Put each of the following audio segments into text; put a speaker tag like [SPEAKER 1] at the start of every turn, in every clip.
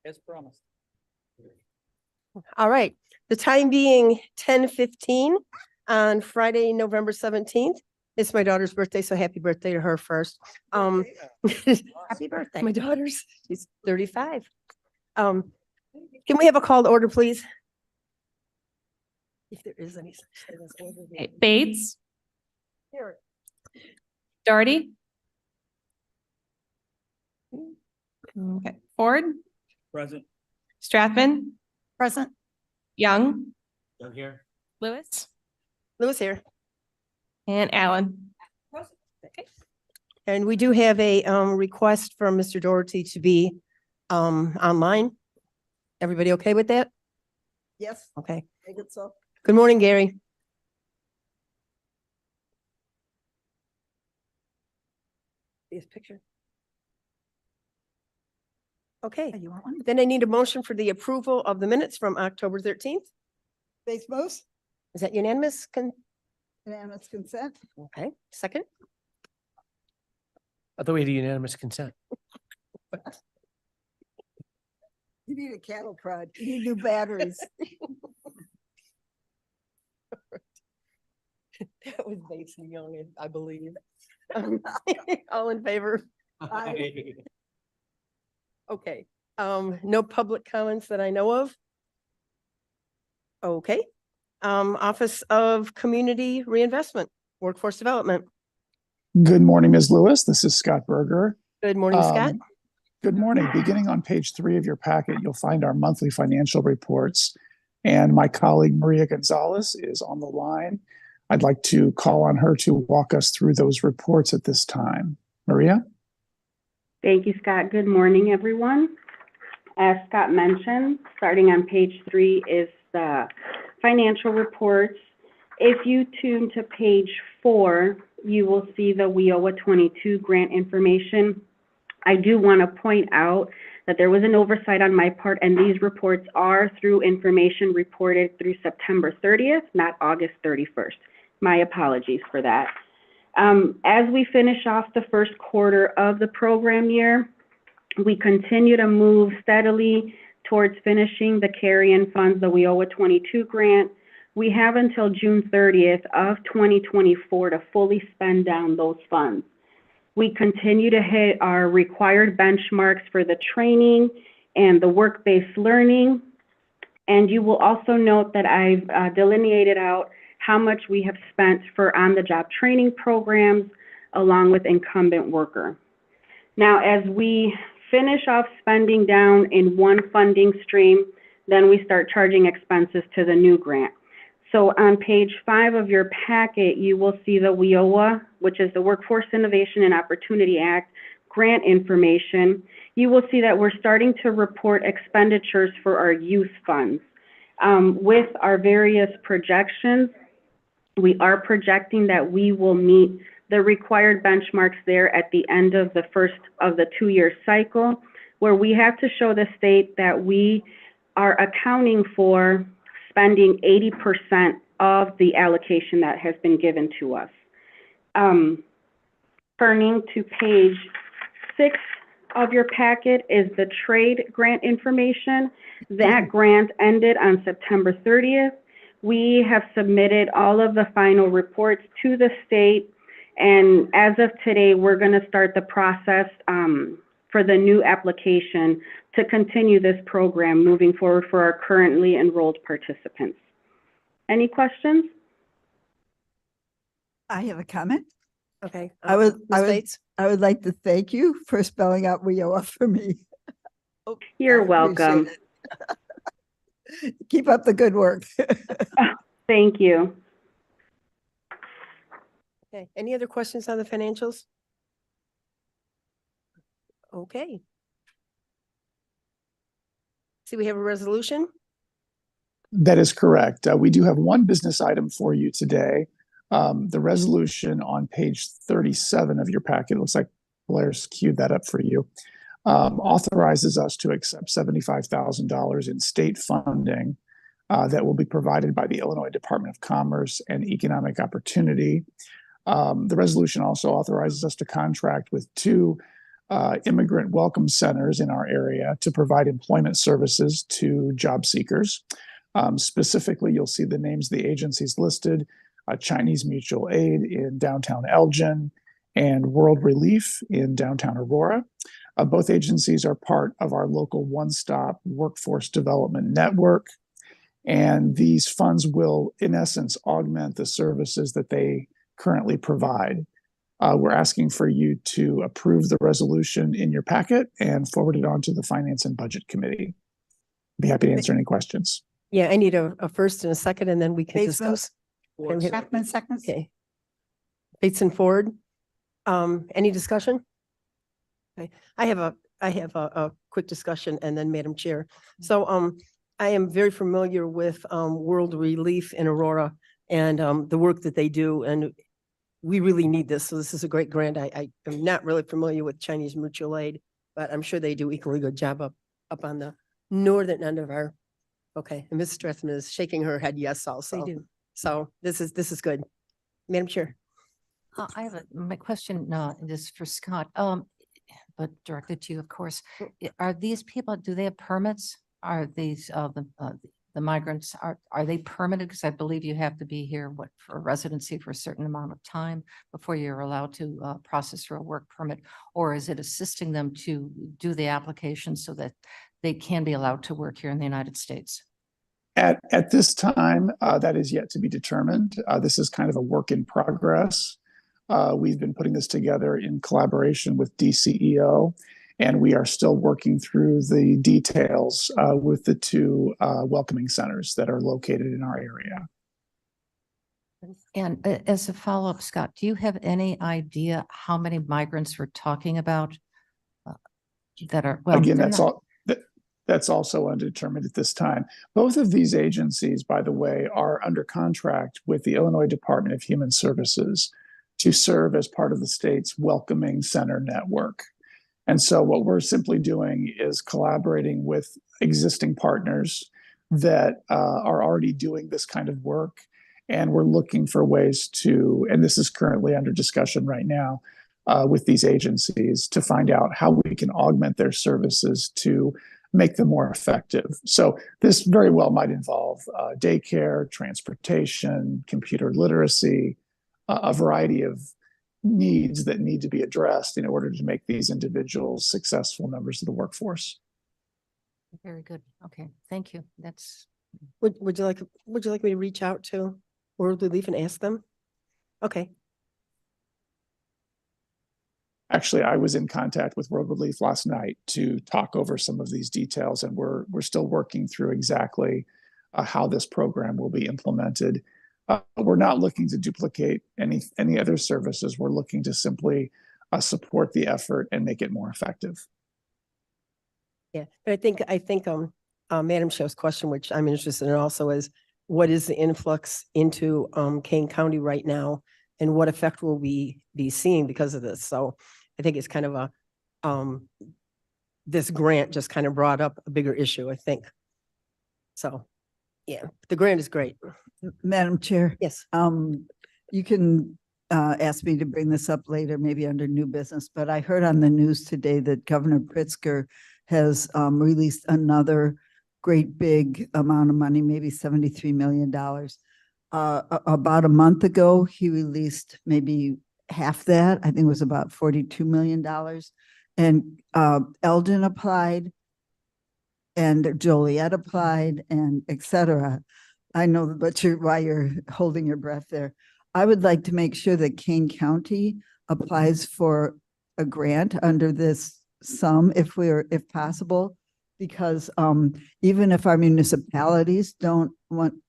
[SPEAKER 1] As promised.
[SPEAKER 2] All right, the time being 10:15 on Friday, November 17th. It's my daughter's birthday, so happy birthday to her first. Happy birthday. My daughter's, she's 35. Can we have a call to order, please? If there is any such thing as order.
[SPEAKER 3] Okay, Bates,
[SPEAKER 2] Here.
[SPEAKER 3] Doherty. Okay, Ford,
[SPEAKER 1] Present.
[SPEAKER 3] Strathman. Present. Young,
[SPEAKER 1] Down here.
[SPEAKER 3] Lewis,
[SPEAKER 2] Lewis here.
[SPEAKER 3] and Allen.
[SPEAKER 2] Okay. And we do have a request from Mr. Doherty to be online. Everybody okay with that?
[SPEAKER 4] Yes,
[SPEAKER 2] Okay.
[SPEAKER 4] I think so.
[SPEAKER 2] Good morning, Gary. This picture. Okay,
[SPEAKER 4] You want one?
[SPEAKER 2] then I need a motion for the approval of the minutes from October 13th.
[SPEAKER 4] Base most,
[SPEAKER 2] Is that unanimous?
[SPEAKER 4] unanimous consent.
[SPEAKER 2] Okay, second.
[SPEAKER 1] I thought we had a unanimous consent.
[SPEAKER 4] You need a cattle prod, you need new batteries.
[SPEAKER 2] That was Bates and Young, I believe. All in favor?
[SPEAKER 4] Aye.
[SPEAKER 2] Okay, no public comments that I know of. Okay, Office of Community Reinvestment, Workforce Development.
[SPEAKER 5] Good morning, Ms. Lewis. This is Scott Berger.
[SPEAKER 2] Good morning, Scott.
[SPEAKER 5] Good morning. Beginning on page 3 of your packet, you'll find our monthly financial reports. And my colleague Maria Gonzalez is on the line. I'd like to call on her to walk us through those reports at this time. Maria?
[SPEAKER 6] Thank you, Scott. Good morning, everyone. As Scott mentioned, starting on page 3 is the financial reports. If you tune to page 4, you will see the WIOA 22 grant information. I do want to point out that there was an oversight on my part, and these reports are through information reported through September 30th, not August 31st. My apologies for that. As we finish off the first quarter of the program year, we continue to move steadily towards finishing the carry-in funds, the WIOA 22 grant. We have until June 30th of 2024 to fully spend down those funds. We continue to hit our required benchmarks for the training and the work-based learning. And you will also note that I've delineated out how much we have spent for on-the-job training programs along with incumbent worker. Now, as we finish off spending down in one funding stream, then we start charging expenses to the new grant. So on page 5 of your packet, you will see the WIOA, which is the Workforce Innovation and Opportunity Act grant information. You will see that we're starting to report expenditures for our youth funds. With our various projections, we are projecting that we will meet the required benchmarks there at the end of the first of the 2-year cycle, where we have to show the state that we are accounting for spending 80% of the allocation that has been given to us. Turning to page 6 of your packet is the trade grant information. That grant ended on September 30th. We have submitted all of the final reports to the state, and as of today, we're going to start the process for the new application to continue this program moving forward for our currently enrolled participants. Any questions?
[SPEAKER 4] I have a comment.
[SPEAKER 2] Okay.
[SPEAKER 4] I would,
[SPEAKER 2] Ms.
[SPEAKER 4] I would,
[SPEAKER 2] Bates?
[SPEAKER 4] I would like to thank you for spelling out WIOA for me.
[SPEAKER 6] You're
[SPEAKER 4] I appreciate
[SPEAKER 6] welcome.
[SPEAKER 4] it. Keep up the good work.
[SPEAKER 6] Thank you.
[SPEAKER 2] Okay, any other questions on the financials? Okay. See, we have a resolution.
[SPEAKER 5] That is correct. We do have one business item for you today. The resolution on page 37 of your packet, looks like Blair's queued that up for you, authorizes us to accept $75,000 in state funding that will be provided by the Illinois Department of Commerce and Economic Opportunity. The resolution also authorizes us to contract with 2 immigrant welcome centers in our area to provide employment services to job seekers. Specifically, you'll see the names of the agencies listed: Chinese Mutual Aid in downtown Elgin and World Relief in downtown Aurora. Both agencies are part of our local one-stop workforce development network. And these funds will, in essence, augment the services that they currently provide. We're asking for you to approve the resolution in your packet and forward it on to the Finance and Budget Committee. Be happy to answer any questions.
[SPEAKER 2] Yeah, I need a first and a second, and then we can
[SPEAKER 4] Bateman.
[SPEAKER 2] discuss. Can we hit-
[SPEAKER 4] Chapman seconds.
[SPEAKER 2] Okay. Bates and Ford. Any discussion? Okay, I have a quick discussion and then Madam Chair. So, I am very familiar with, World Relief in Aurora and, the work that they do, and we really need this. So this is a great grant. I am not really familiar with Chinese Mutual Aid, but I'm sure they do equally good job up on the northern end of our, okay, and Ms. Strathman is shaking her head yes also.
[SPEAKER 7] They do.
[SPEAKER 2] So this is good. Madam Chair.
[SPEAKER 7] I have my question, is for Scott, but directed to you, of course. Are these people, do they have permits? Are these, the migrants, are they permitted? Because I believe you have to be here, for residency for a certain amount of time before you're allowed to process for a work permit? Or is it assisting them to do the application so that they can be allowed to work here in the United States?
[SPEAKER 5] At this time, that is yet to be determined. This is kind of a work in progress. We've been putting this together in collaboration with DCEO, and we are still working through the details with the two welcoming centers that are located in our area.
[SPEAKER 7] And as a follow-up, Scott, do you have any idea how many migrants we're talking about that are, well,
[SPEAKER 5] Again,
[SPEAKER 7] they're
[SPEAKER 5] that's
[SPEAKER 7] not-
[SPEAKER 5] all. That's also undetermined at this time. Both of these agencies, by the way, are under contract with the Illinois Department of Human Services to serve as part of the state's welcoming center network. And so what we're simply doing is collaborating with existing partners that are already doing this kind of work. And we're looking for ways to, and this is currently under discussion right now with these agencies, to find out how we can augment their services to make them more effective. So this very well might involve daycare, transportation, computer literacy, a variety of needs that need to be addressed in order to make these individuals successful members of the workforce.
[SPEAKER 7] Very good. Okay, thank you. That's,
[SPEAKER 2] Would you like me to reach out to World Relief and ask them? Okay.
[SPEAKER 5] Actually, I was in contact with World Relief last night to talk over some of these details, and we're still working through exactly how this program will be implemented. We're not looking to duplicate any other services. We're looking to simply support the effort and make it more effective.
[SPEAKER 2] Yeah, but I think Madam Chair's question, which I'm interested in also, is what is the influx into Kane County right now, and what effect will we be seeing because of this? So I think it's kind of a this grant just kind of brought up a bigger issue, I think. So, yeah, the grant is great.
[SPEAKER 4] Madam Chair,
[SPEAKER 2] Yes.
[SPEAKER 4] you can ask me to bring this up later, maybe under new business, but I heard on the news today that Governor Pritzker has released another great big amount of money, maybe $73 million. About a month ago, he released maybe half that. I think it was about $42 million. And Eldon applied, and Joliet applied, and et cetera. I know, but why you're holding your breath there. I would like to make sure that Kane County applies for a grant under this sum if possible, because even if our municipalities don't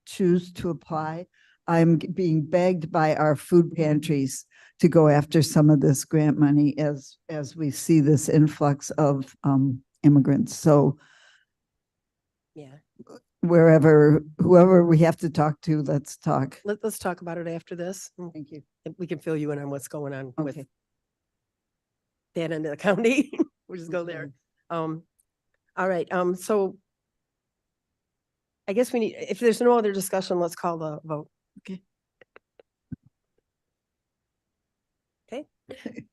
[SPEAKER 4] choose to apply, I'm being begged by our food pantries to go after some of this grant money as we see this influx of immigrants. So
[SPEAKER 2] Yeah.
[SPEAKER 4] whoever we have to talk to, let's talk.
[SPEAKER 2] Let's talk about it after this.
[SPEAKER 4] Thank you.
[SPEAKER 2] We can fill you in on what's going on with
[SPEAKER 4] Okay.
[SPEAKER 2] that end of the county. We'll just go there. All right, so I guess we need, if there's no other discussion, let's call the vote.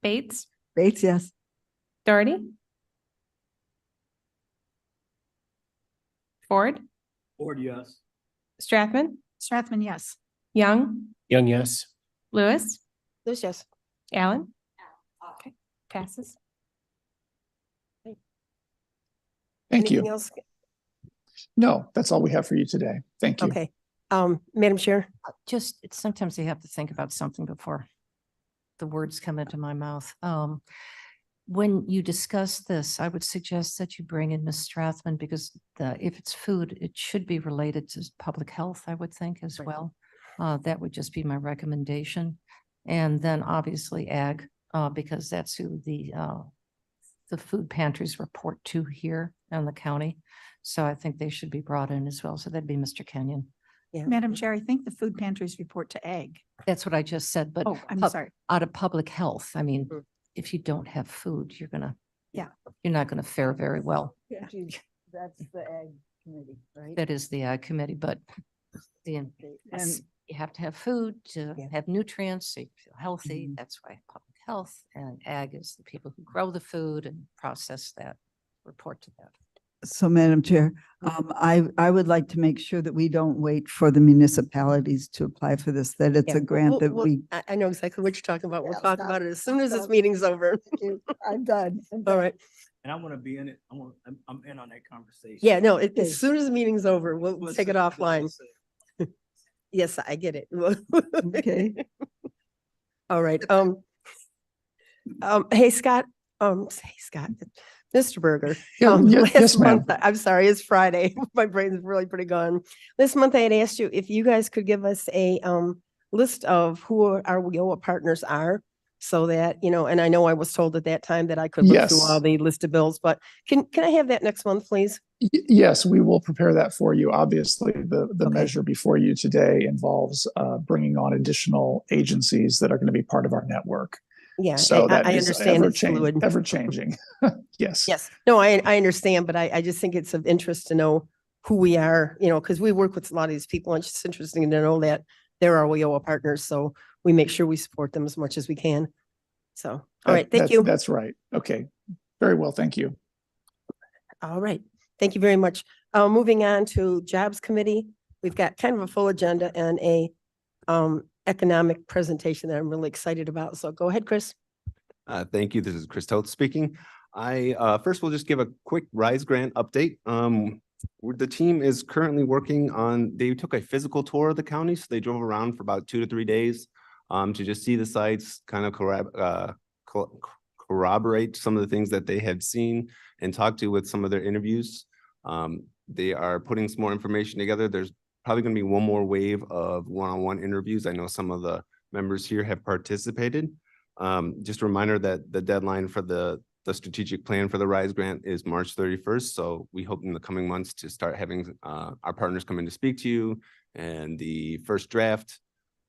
[SPEAKER 3] Bates,
[SPEAKER 4] Bates, yes.
[SPEAKER 3] Doherty. Ford,
[SPEAKER 1] Ford, yes.
[SPEAKER 3] Strathman,
[SPEAKER 7] Strathman, yes.
[SPEAKER 3] Young,
[SPEAKER 1] Young, yes.
[SPEAKER 3] Lewis,
[SPEAKER 2] Lewis, yes.
[SPEAKER 3] Allen. Okay, passes.
[SPEAKER 5] Thank
[SPEAKER 2] Anything
[SPEAKER 5] you.
[SPEAKER 2] else?
[SPEAKER 5] No, that's all we have for you today. Thank you.
[SPEAKER 2] Okay. Madam Chair,
[SPEAKER 7] Just, sometimes you have to think about something before the words come into my mouth. When you discuss this, I would suggest that you bring in Ms. Strathman because if it's food, it should be related to public health, I would think as
[SPEAKER 2] Right.
[SPEAKER 7] well. That would just be my recommendation. And then obviously ag, because that's who the food pantries report to here in the county. So I think they should be brought in as well. So that'd be Mr. Kenyon.
[SPEAKER 2] yeah.
[SPEAKER 8] Madam Chair, I think the food pantries report to ag.
[SPEAKER 7] That's what I just said, but
[SPEAKER 8] Oh, I'm
[SPEAKER 7] pub-
[SPEAKER 8] sorry.
[SPEAKER 7] out of public health, I mean,
[SPEAKER 2] Mhm.
[SPEAKER 7] if you don't have food, you're
[SPEAKER 8] Yeah.
[SPEAKER 7] not gonna fare very well.
[SPEAKER 4] That's the ag committee, right?
[SPEAKER 7] That is the committee, but the,
[SPEAKER 4] And
[SPEAKER 7] you have to have food to
[SPEAKER 2] Yeah.
[SPEAKER 7] have nutrients, so you feel healthy.
[SPEAKER 4] Mhm.
[SPEAKER 7] That's why public health and ag is the people who grow the food and process that, report to that.
[SPEAKER 4] so Madam Chair, I would like to make sure that we don't wait for the municipalities to apply for this, that it's
[SPEAKER 2] Yeah,
[SPEAKER 4] a grant that
[SPEAKER 2] we'll-
[SPEAKER 4] we.
[SPEAKER 2] I know exactly what you're talking about. We'll
[SPEAKER 4] Yeah,
[SPEAKER 2] talk
[SPEAKER 4] stop.
[SPEAKER 2] about it as soon as this
[SPEAKER 4] Stop.
[SPEAKER 2] meeting's over.
[SPEAKER 4] I'm done.
[SPEAKER 2] All right.
[SPEAKER 1] And I want to be in it. I'm in on that conversation.
[SPEAKER 2] Yeah, no,
[SPEAKER 4] Okay.
[SPEAKER 2] as soon as the meeting's over, we'll take it offline. Yes, I get it.
[SPEAKER 4] Okay.
[SPEAKER 2] All right. Hey, Scott, Mr. Berger.
[SPEAKER 5] Yeah,
[SPEAKER 2] Last
[SPEAKER 5] yes, ma'am.
[SPEAKER 2] month, I'm sorry, it's Friday. My brain's really pretty gone. This month I had asked you if you guys could give us a list of who our WIOA partners are. So that, and I know I was told at that time that I could look through all
[SPEAKER 5] Yes.
[SPEAKER 2] the list of bills, but can I have that next month, please?
[SPEAKER 5] Yes, we will prepare that for you. Obviously, the
[SPEAKER 2] Okay.
[SPEAKER 5] measure before you today involves bringing on additional agencies that are going to be part of our network.
[SPEAKER 2] Yeah,
[SPEAKER 5] So that
[SPEAKER 2] I
[SPEAKER 5] is
[SPEAKER 2] understand it's fluid.
[SPEAKER 5] ever changing. Yes.
[SPEAKER 2] Yes, no, I understand, but I just think it's of interest to know who we are, because we work with a lot of these people. And it's just interesting to know that they're our WIOA partners. So we make sure we support them as much as we can. So, all right, thank you.
[SPEAKER 5] That's right. Okay. Very well. Thank you.
[SPEAKER 2] All right, thank you very much. Moving on to Jobs Committee, we've got kind of a full agenda and a economic presentation that I'm really excited about. So go ahead, Chris.
[SPEAKER 9] Thank you. This is Chris Toth speaking. I first will just give a quick RISE grant update. The team is currently working on, they took a physical tour of the county. So they drove around for about 2 to 3 days to just see the sites, kind of corroborate some of the things that they had seen and talk to with some of their interviews. They are putting some more information together. There's probably going to be one more wave of one-on-one interviews. I know some of the members here have participated. Just a reminder that the deadline for the strategic plan for the RISE grant is March 31st. So we hope in the coming months to start having our partners come in to speak to you and the first draft.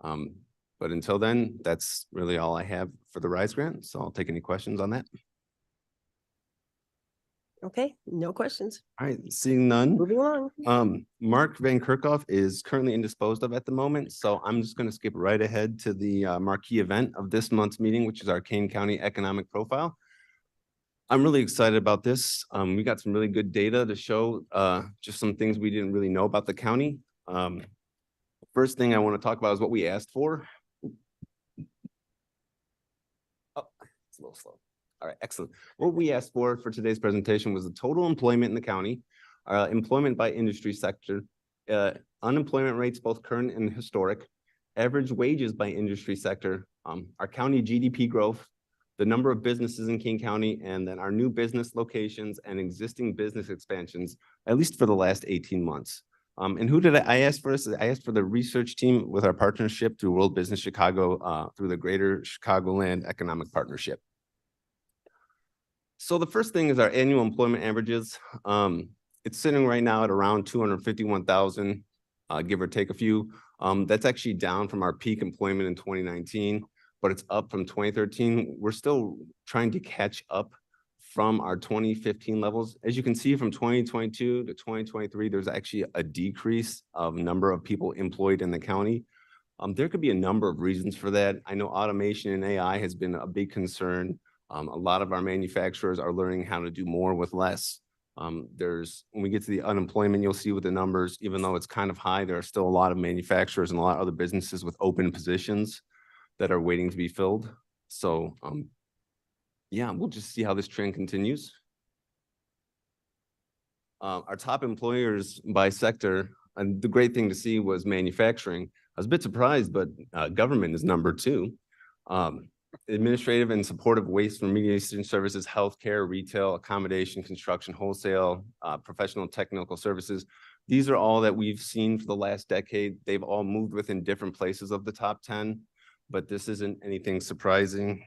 [SPEAKER 9] But until then, that's really all I have for the RISE grant. So I'll take any questions on that.
[SPEAKER 2] Okay, no questions.
[SPEAKER 9] All right, seeing none.
[SPEAKER 2] Moving along.
[SPEAKER 9] Mark Van Kerkhoff is currently indisposed of at the moment, so I'm just going to skip right ahead to the marquee event of this month's meeting, which is our Kane County Economic Profile. I'm really excited about this. We got some really good data to show just some things we didn't really know about the county. First thing I want to talk about is what we asked for. Oh, it's a little slow. All right, excellent. What we asked for today's presentation was the total employment in the county, employment by industry sector, unemployment rates, both current and historic, average wages by industry sector, our county GDP growth, the number of businesses in King County, and then our new business locations and existing business expansions, at least for the last 18 months. And who did I ask for this? I asked for the research team with our partnership through World Business Chicago, through the Greater Chicagoland Economic Partnership. So the first thing is our annual employment averages. It's sitting right now at around 251,000, give or take a few. That's actually down from our peak employment in 2019, but it's up from 2013. We're still trying to catch up from our 2015 levels. As you can see, from 2022 to 2023, there's actually a decrease of number of people employed in the county. There could be a number of reasons for that. I know automation and AI has been a big concern. A lot of our manufacturers are learning how to do more with less. When we get to the unemployment, you'll see with the numbers, even though it's kind of high, there are still a lot of manufacturers and a lot of other businesses with open positions that are waiting to be filled. So, yeah, we'll just see how this trend continues. Our top employers by sector, and the great thing to see was manufacturing. I was a bit surprised, but government is number 2. Administrative and supportive waste remediation services, healthcare, retail, accommodation, construction, wholesale, professional technical services. These are all that we've seen for the last decade. They've all moved within different places of the top 10, but this isn't anything surprising.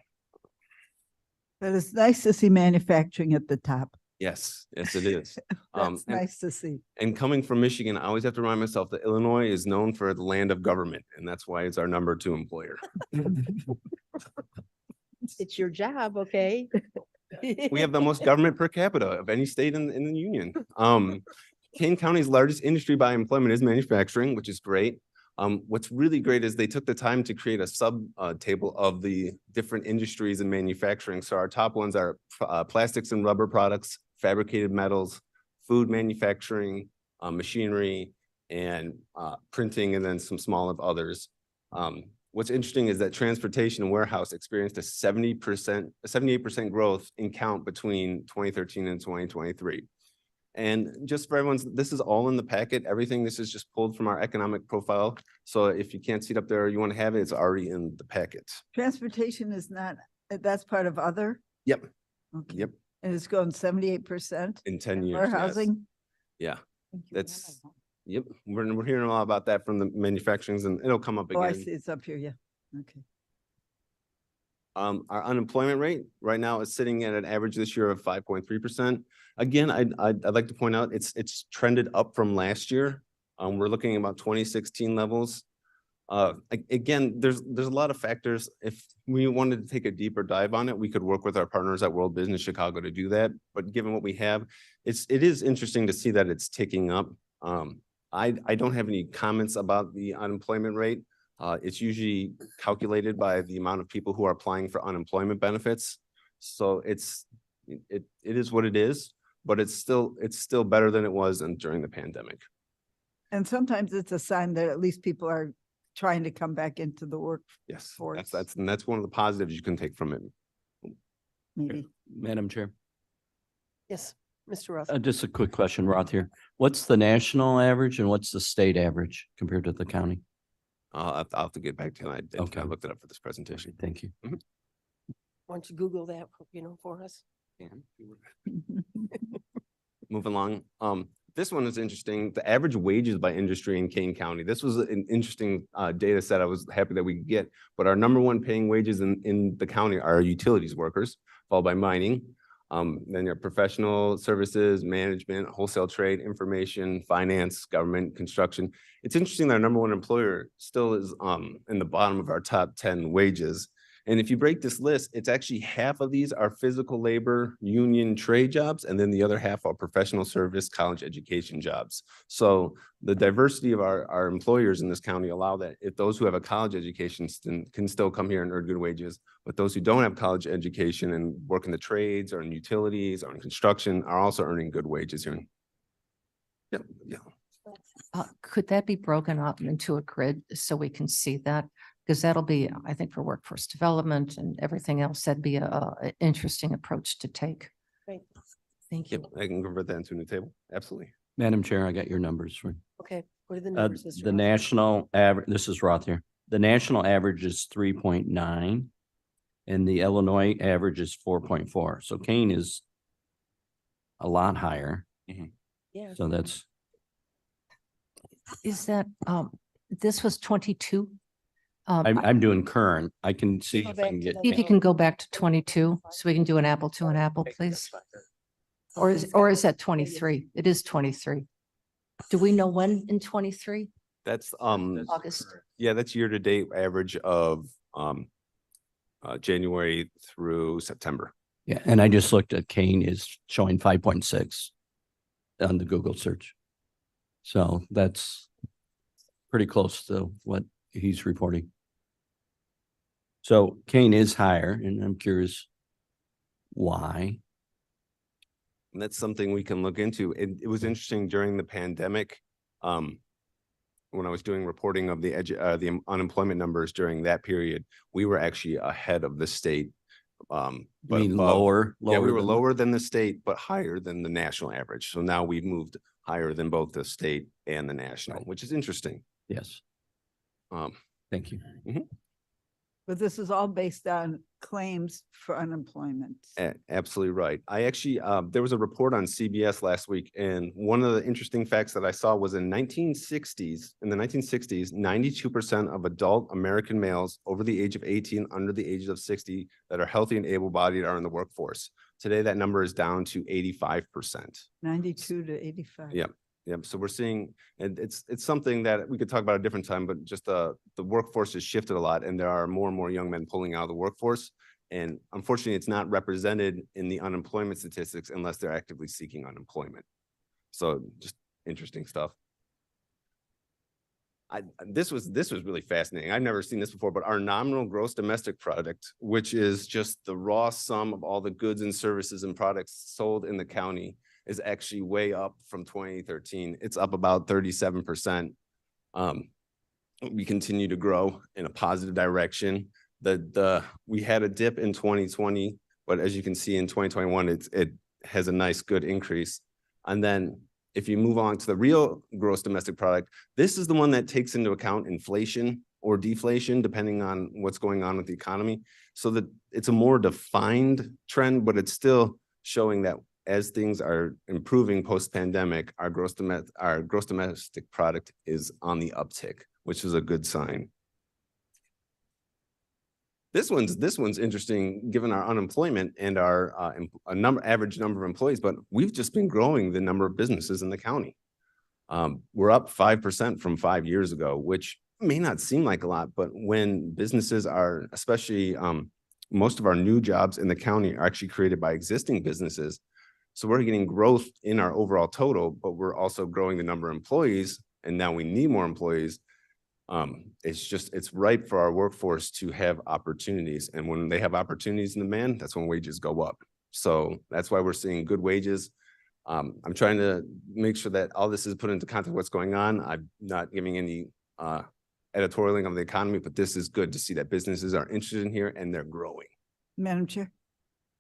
[SPEAKER 4] But it's nice to see manufacturing at the top.
[SPEAKER 9] Yes, yes, it is.
[SPEAKER 4] That's
[SPEAKER 9] And-
[SPEAKER 4] nice to see.
[SPEAKER 9] And coming from Michigan, I always have to remind myself that Illinois is known for the land of government, and that's why it's our number 2 employer.
[SPEAKER 2] It's your job, okay?
[SPEAKER 9] We have the most government per capita of any state in the union. Kane County's largest industry by employment is manufacturing, which is great. What's really great is they took the time to create a sub table of the different industries in manufacturing. So our top ones are plastics and rubber products, fabricated metals, food manufacturing, machinery, and printing, and then some small of others. What's interesting is that transportation and warehouse experienced a 78% growth in count between 2013 and 2023. And just for everyone's, this is all in the packet. Everything, this is just pulled from our economic profile. So if you can't see it up there, or you want to have it, it's already in the packet.
[SPEAKER 4] Transportation is not, that's part of other?
[SPEAKER 9] Yep,
[SPEAKER 4] Okay.
[SPEAKER 9] yep,
[SPEAKER 4] And it's going 78%?
[SPEAKER 9] in 10 years. yes.
[SPEAKER 4] Warehousing?
[SPEAKER 9] Yeah, that's, yep, we're hearing a lot about that from the manufacturings, and it'll come up
[SPEAKER 4] Oh, I
[SPEAKER 9] again.
[SPEAKER 4] see, it's up here, yeah. Okay.
[SPEAKER 9] Our unemployment rate right now is sitting at an average this year of 5.3%. Again, I'd like to point out, it's trended up from last year. We're looking at about 2016 levels. Again, there's a lot of factors. If we wanted to take a deeper dive on it, we could work with our partners at World Business Chicago to do that. But given what we have, it is interesting to see that it's ticking up. I don't have any comments about the unemployment rate. It's usually calculated by the amount of people who are applying for unemployment benefits. So it is what it is, but it's still better than it was during the pandemic.
[SPEAKER 4] And sometimes it's a sign that at least people are trying to come back into the work,
[SPEAKER 9] Yes,
[SPEAKER 4] Force.
[SPEAKER 9] that's one of the positives you can take from it.
[SPEAKER 4] maybe.
[SPEAKER 10] Madam Chair,
[SPEAKER 2] Yes, Mr. Roth.
[SPEAKER 10] just a quick question, Roth here. What's the national average and what's the state average compared to the county?
[SPEAKER 9] I'll have to get back to you. I
[SPEAKER 10] Okay.
[SPEAKER 9] looked it up for this presentation.
[SPEAKER 10] Thank you.
[SPEAKER 2] Why don't you Google that, for us?
[SPEAKER 9] Moving along. This one is interesting. The average wages by industry in Kane County. This was an interesting data set I was happy that we could get. But our number 1 paying wages in the county are utilities workers, followed by mining. Then your professional services, management, wholesale trade, information, finance, government, construction. It's interesting that our number 1 employer still is in the bottom of our top 10 wages. And if you break this list, it's actually half of these are physical labor, union trade jobs, and then the other half are professional service, college education jobs. So the diversity of our employers in this county allow that if those who have a college education can still come here and earn good wages, but those who don't have college education and work in the trades or in utilities or in construction are also earning good wages here. Yep, yeah.
[SPEAKER 7] Could that be broken up into a grid so we can see that? Because that'll be, I think, for workforce development and everything else, that'd be a interesting approach to take.
[SPEAKER 2] Great.
[SPEAKER 7] Thank you.
[SPEAKER 9] Yep, I can convert that into a new table. Absolutely.
[SPEAKER 10] Madam Chair, I got your numbers for
[SPEAKER 2] Okay, what are the numbers, Mr.
[SPEAKER 10] the
[SPEAKER 2] Roth?
[SPEAKER 10] national average. This is Roth here. The national average is 3.9 and the Illinois average is 4.4. So Kane is a lot higher.
[SPEAKER 2] Yeah.
[SPEAKER 10] So that's,
[SPEAKER 7] Is that, this was 22?
[SPEAKER 10] I'm doing current. I can see
[SPEAKER 2] Go
[SPEAKER 10] if I
[SPEAKER 2] back
[SPEAKER 10] can
[SPEAKER 2] to
[SPEAKER 10] get.
[SPEAKER 2] the-
[SPEAKER 7] See if you can go back to 22, so we can do an apple to an apple, please. Or is that 23? It is 23. Do we know when in 23?
[SPEAKER 9] That's
[SPEAKER 7] August?
[SPEAKER 9] yeah, that's year-to-date average of January through September.
[SPEAKER 10] Yeah, and I just looked at Kane is showing 5.6 on the Google search. So that's pretty close to what he's reporting. So Kane is higher, and I'm curious Why?
[SPEAKER 9] And that's something we can look into. It was interesting during the pandemic. When I was doing reporting of the unemployment numbers during that period, we were actually ahead of the state.
[SPEAKER 10] I
[SPEAKER 9] But
[SPEAKER 10] mean,
[SPEAKER 9] above-
[SPEAKER 10] lower.
[SPEAKER 9] Yeah, we were
[SPEAKER 10] than-
[SPEAKER 9] lower than the state, but higher than the national average. So now we've moved higher than both the state and the national,
[SPEAKER 10] Right.
[SPEAKER 9] which is interesting.
[SPEAKER 10] Yes,
[SPEAKER 9] Um,
[SPEAKER 10] thank you.
[SPEAKER 4] But this is all based on claims for unemployment.
[SPEAKER 9] Absolutely right. I actually, there was a report on CBS last week, and one of the interesting facts that I saw was in the 1960s, 92% of adult American males over the age of 18, under the age of 60, that are healthy and able-bodied are in the workforce. Today, that number is down to 85%.
[SPEAKER 4] 92 to 85.
[SPEAKER 9] Yep. Yep. So we're seeing, and it's something that we could talk about at a different time, but just the workforce has shifted a lot, and there are more and more young men pulling out of the workforce. And unfortunately, it's not represented in the unemployment statistics unless they're actively seeking unemployment. So just interesting stuff. This was really fascinating. I've never seen this before, but our nominal gross domestic product, which is just the raw sum of all the goods and services and products sold in the county, is actually way up from 2013. It's up about 37%. We continue to grow in a positive direction. We had a dip in 2020, but as you can see in 2021, it has a nice good increase. And then if you move on to the real gross domestic product, this is the one that takes into account inflation or deflation, depending on what's going on with the economy. So that it's a more defined trend, but it's still showing that as things are improving post-pandemic, our gross domestic product is on the uptick, which is a good sign. This one's interesting, given our unemployment and our average number of employees, but we've just been growing the number of businesses in the county. We're up 5% from 5 years ago, which may not seem like a lot, but when businesses are, especially most of our new jobs in the county are actually created by existing businesses. So we're getting growth in our overall total, but we're also growing the number of employees, and now we need more employees. It's ripe for our workforce to have opportunities. And when they have opportunities in demand, that's when wages go up. So that's why we're seeing good wages. I'm trying to make sure that all this is put into context what's going on. I'm not giving any editorialing of the economy, but this is good to see that businesses are interested in here and they're growing.
[SPEAKER 4] Madam Chair,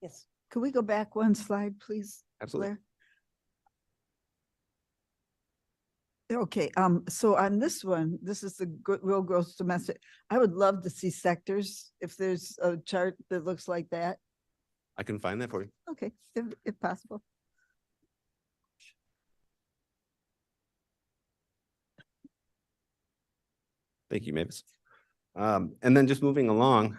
[SPEAKER 2] Yes.
[SPEAKER 4] could we go back one slide, please?
[SPEAKER 9] Absolutely.
[SPEAKER 4] Blair? Okay, so on this one, this is the real gross domestic. I would love to see sectors, if there's a chart that looks like that.
[SPEAKER 9] I can find that for you.
[SPEAKER 4] Okay, if possible.
[SPEAKER 9] Thank you, Mavis. And then just moving along,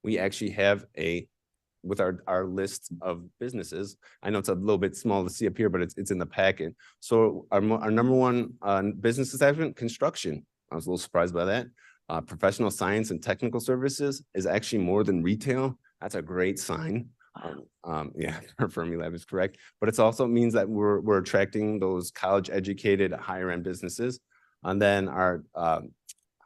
[SPEAKER 9] we actually have with our list of businesses. I know it's a little bit small to see up here, but it's in the packet. So our number one business establishment, construction. I was a little surprised by that. Professional science and technical services is actually more than retail. That's a great sign. Yeah, Fermilab is correct, but it also means that we're attracting those college-educated, higher-end businesses. And then our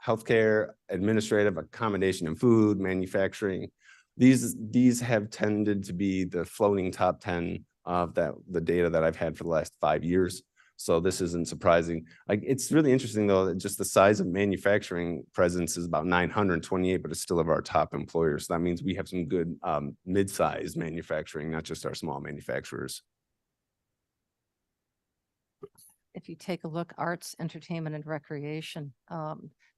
[SPEAKER 9] healthcare, administrative, accommodation and food, manufacturing. These have tended to be the floating top 10 of the data that I've had for the last 5 years. So this isn't surprising. Like, it's really interesting though, that just the size of manufacturing presence is about 928, but it's still of our top employers. So that means we have some good mid-sized manufacturing, not just our small manufacturers.
[SPEAKER 7] If you take a look, arts, entertainment, and recreation,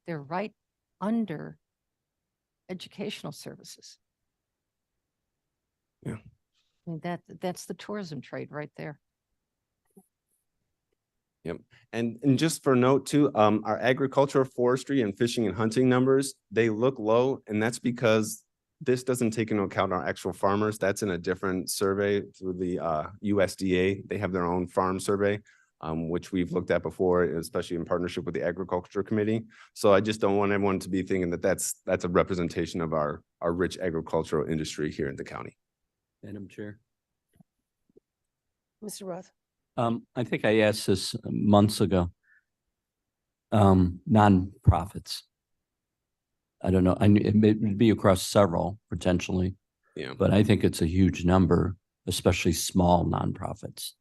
[SPEAKER 7] they're right under educational services.
[SPEAKER 9] Yeah.
[SPEAKER 7] I mean, that's the tourism trade right there.
[SPEAKER 9] Yep. And just for note too, our agriculture, forestry, and fishing and hunting numbers, they look low, and that's because this doesn't take into account our actual farmers. That's in a different survey through the USDA. They have their own farm survey, which we've looked at before, especially in partnership with the Agriculture Committee. So I just don't want everyone to be thinking that that's a representation of our rich agricultural industry here in the county.
[SPEAKER 10] Madam Chair.
[SPEAKER 2] Mr. Roth.
[SPEAKER 10] I think I asked this months ago. Nonprofits. I don't know, it may be across several potentially,
[SPEAKER 9] Yeah.
[SPEAKER 10] but I think it's a huge number, especially small nonprofits.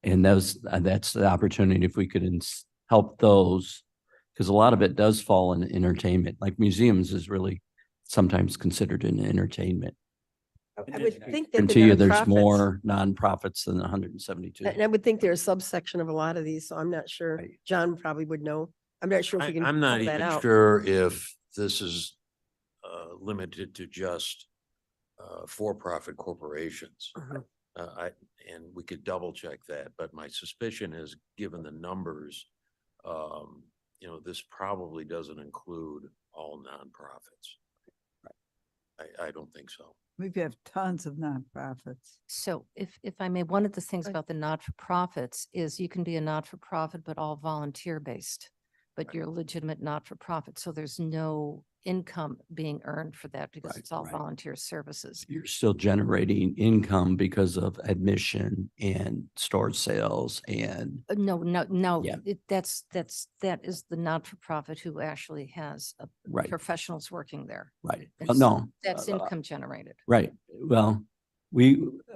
[SPEAKER 10] And that's the opportunity if we could help those, because a lot of it does fall in entertainment, like museums is really sometimes considered an entertainment.
[SPEAKER 2] I would think that
[SPEAKER 10] And
[SPEAKER 2] the
[SPEAKER 10] to you, there's
[SPEAKER 2] nonprofits-
[SPEAKER 10] more nonprofits than 172.
[SPEAKER 2] And I would think they're a subsection of a lot of these, so I'm not sure.
[SPEAKER 10] Right.
[SPEAKER 2] John probably would know. I'm not sure if we can.
[SPEAKER 11] I'm not
[SPEAKER 2] pull that
[SPEAKER 11] even
[SPEAKER 2] out.
[SPEAKER 11] sure if this is limited to just for-profit corporations.
[SPEAKER 2] Mhm.
[SPEAKER 11] And we could double check that, but my suspicion is, given the numbers, this probably doesn't include all nonprofits. I don't think so.
[SPEAKER 4] We have tons of nonprofits.
[SPEAKER 7] So if I may, one of the things about the not-for-profits is you can be a not-for-profit, but all volunteer-based, but you're a legitimate not-for-profit. So there's no income being earned for that because
[SPEAKER 10] Right,
[SPEAKER 7] it's all
[SPEAKER 10] right.
[SPEAKER 7] volunteer services.
[SPEAKER 10] You're still generating income because of admission and store sales and
[SPEAKER 7] No,
[SPEAKER 10] Yeah.
[SPEAKER 7] that is the not-for-profit who actually has
[SPEAKER 10] right,
[SPEAKER 7] professionals working there.
[SPEAKER 10] right.
[SPEAKER 7] And
[SPEAKER 10] Well, no.
[SPEAKER 7] That's
[SPEAKER 10] uh,
[SPEAKER 7] income generated.
[SPEAKER 10] Right. Well,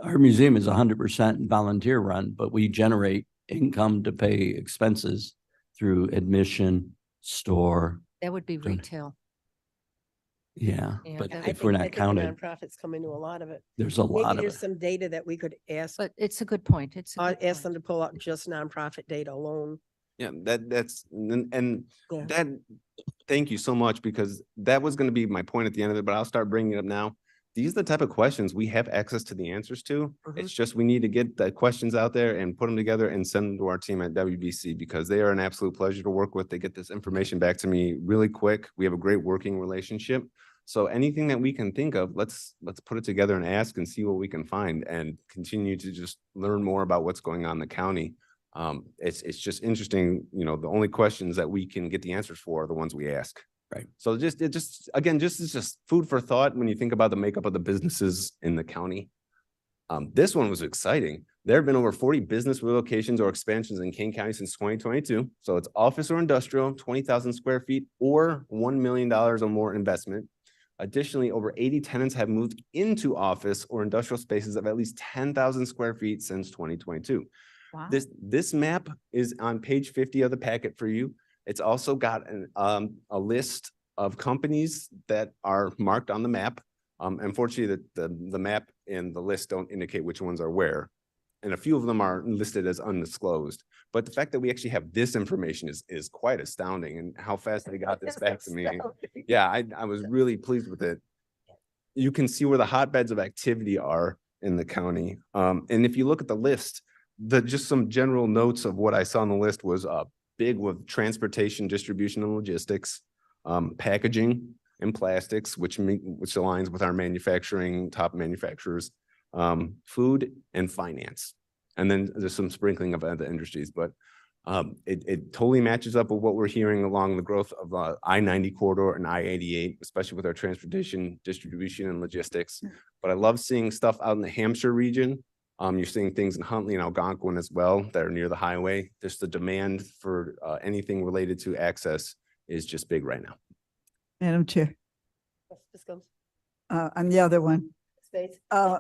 [SPEAKER 10] our museum is 100% volunteer run, but we generate income to pay expenses through admission, store.
[SPEAKER 7] That would be
[SPEAKER 10] Don't-
[SPEAKER 7] retail.
[SPEAKER 10] Yeah,
[SPEAKER 7] Yeah,
[SPEAKER 10] but
[SPEAKER 7] that-
[SPEAKER 2] I
[SPEAKER 10] if
[SPEAKER 2] think-
[SPEAKER 10] we're
[SPEAKER 2] I
[SPEAKER 10] not
[SPEAKER 2] think the
[SPEAKER 10] counted,
[SPEAKER 2] Nonprofits come into a lot of it.
[SPEAKER 10] there's a lot
[SPEAKER 2] Maybe
[SPEAKER 10] of
[SPEAKER 2] there's
[SPEAKER 10] it.
[SPEAKER 2] some data that we could ask,
[SPEAKER 7] But it's a good point. It's a good
[SPEAKER 2] ask them
[SPEAKER 7] point.
[SPEAKER 2] to pull out just nonprofit data alone.
[SPEAKER 9] Yeah, that's, and
[SPEAKER 2] Yeah.
[SPEAKER 9] that, thank you so much, because that was gonna be my point at the end of it, but I'll start bringing it up now. These are the type of questions we have access to the answers to.
[SPEAKER 2] Mhm.
[SPEAKER 9] It's just we need to get the questions out there and put them together and send them to our team at WBC, because they are an absolute pleasure to work with. They get this information back to me really quick. We have a great working relationship. So anything that we can think of, let's put it together and ask and see what we can find and continue to just learn more about what's going on in the county. It's just interesting, the only questions that we can get the answers for are the ones we ask.
[SPEAKER 10] Right.
[SPEAKER 9] So it's just food for thought when you think about the makeup of the businesses in the county. This one was exciting. There have been over 40 business relocations or expansions in Kane County since 2022. So it's office or industrial, 20,000 square feet or $1 million or more investment. Additionally, over 80 tenants have moved into office or industrial spaces of at least 10,000 square feet since 2022.
[SPEAKER 8] Wow.
[SPEAKER 9] This map is on page 50 of the packet for you. It's also got a list of companies that are marked on the map. Unfortunately, the map and the list don't indicate which ones are where. And a few of them are listed as undisclosed. But the fact that we actually have this information is quite astounding, and how fast they got this back to me. Yeah, I was really pleased with it. You can see where the hotbeds of activity are in the county. And if you look at the list, just some general notes of what I saw on the list was big with transportation, distribution, and logistics, packaging and plastics, which aligns with our top manufacturers, food and finance. And then there's some sprinkling of other industries, but it totally matches up with what we're hearing along the growth of I-90 corridor and I-88, especially with our transportation, distribution, and logistics. But I love seeing stuff out in the Hampshire region. You're seeing things in Huntley and Algonquin as well that are near the highway. Just the demand for anything related to access is just big right now.
[SPEAKER 4] Madam Chair,
[SPEAKER 2] This comes
[SPEAKER 4] I'm the other one.
[SPEAKER 2] states.
[SPEAKER 4] Uh,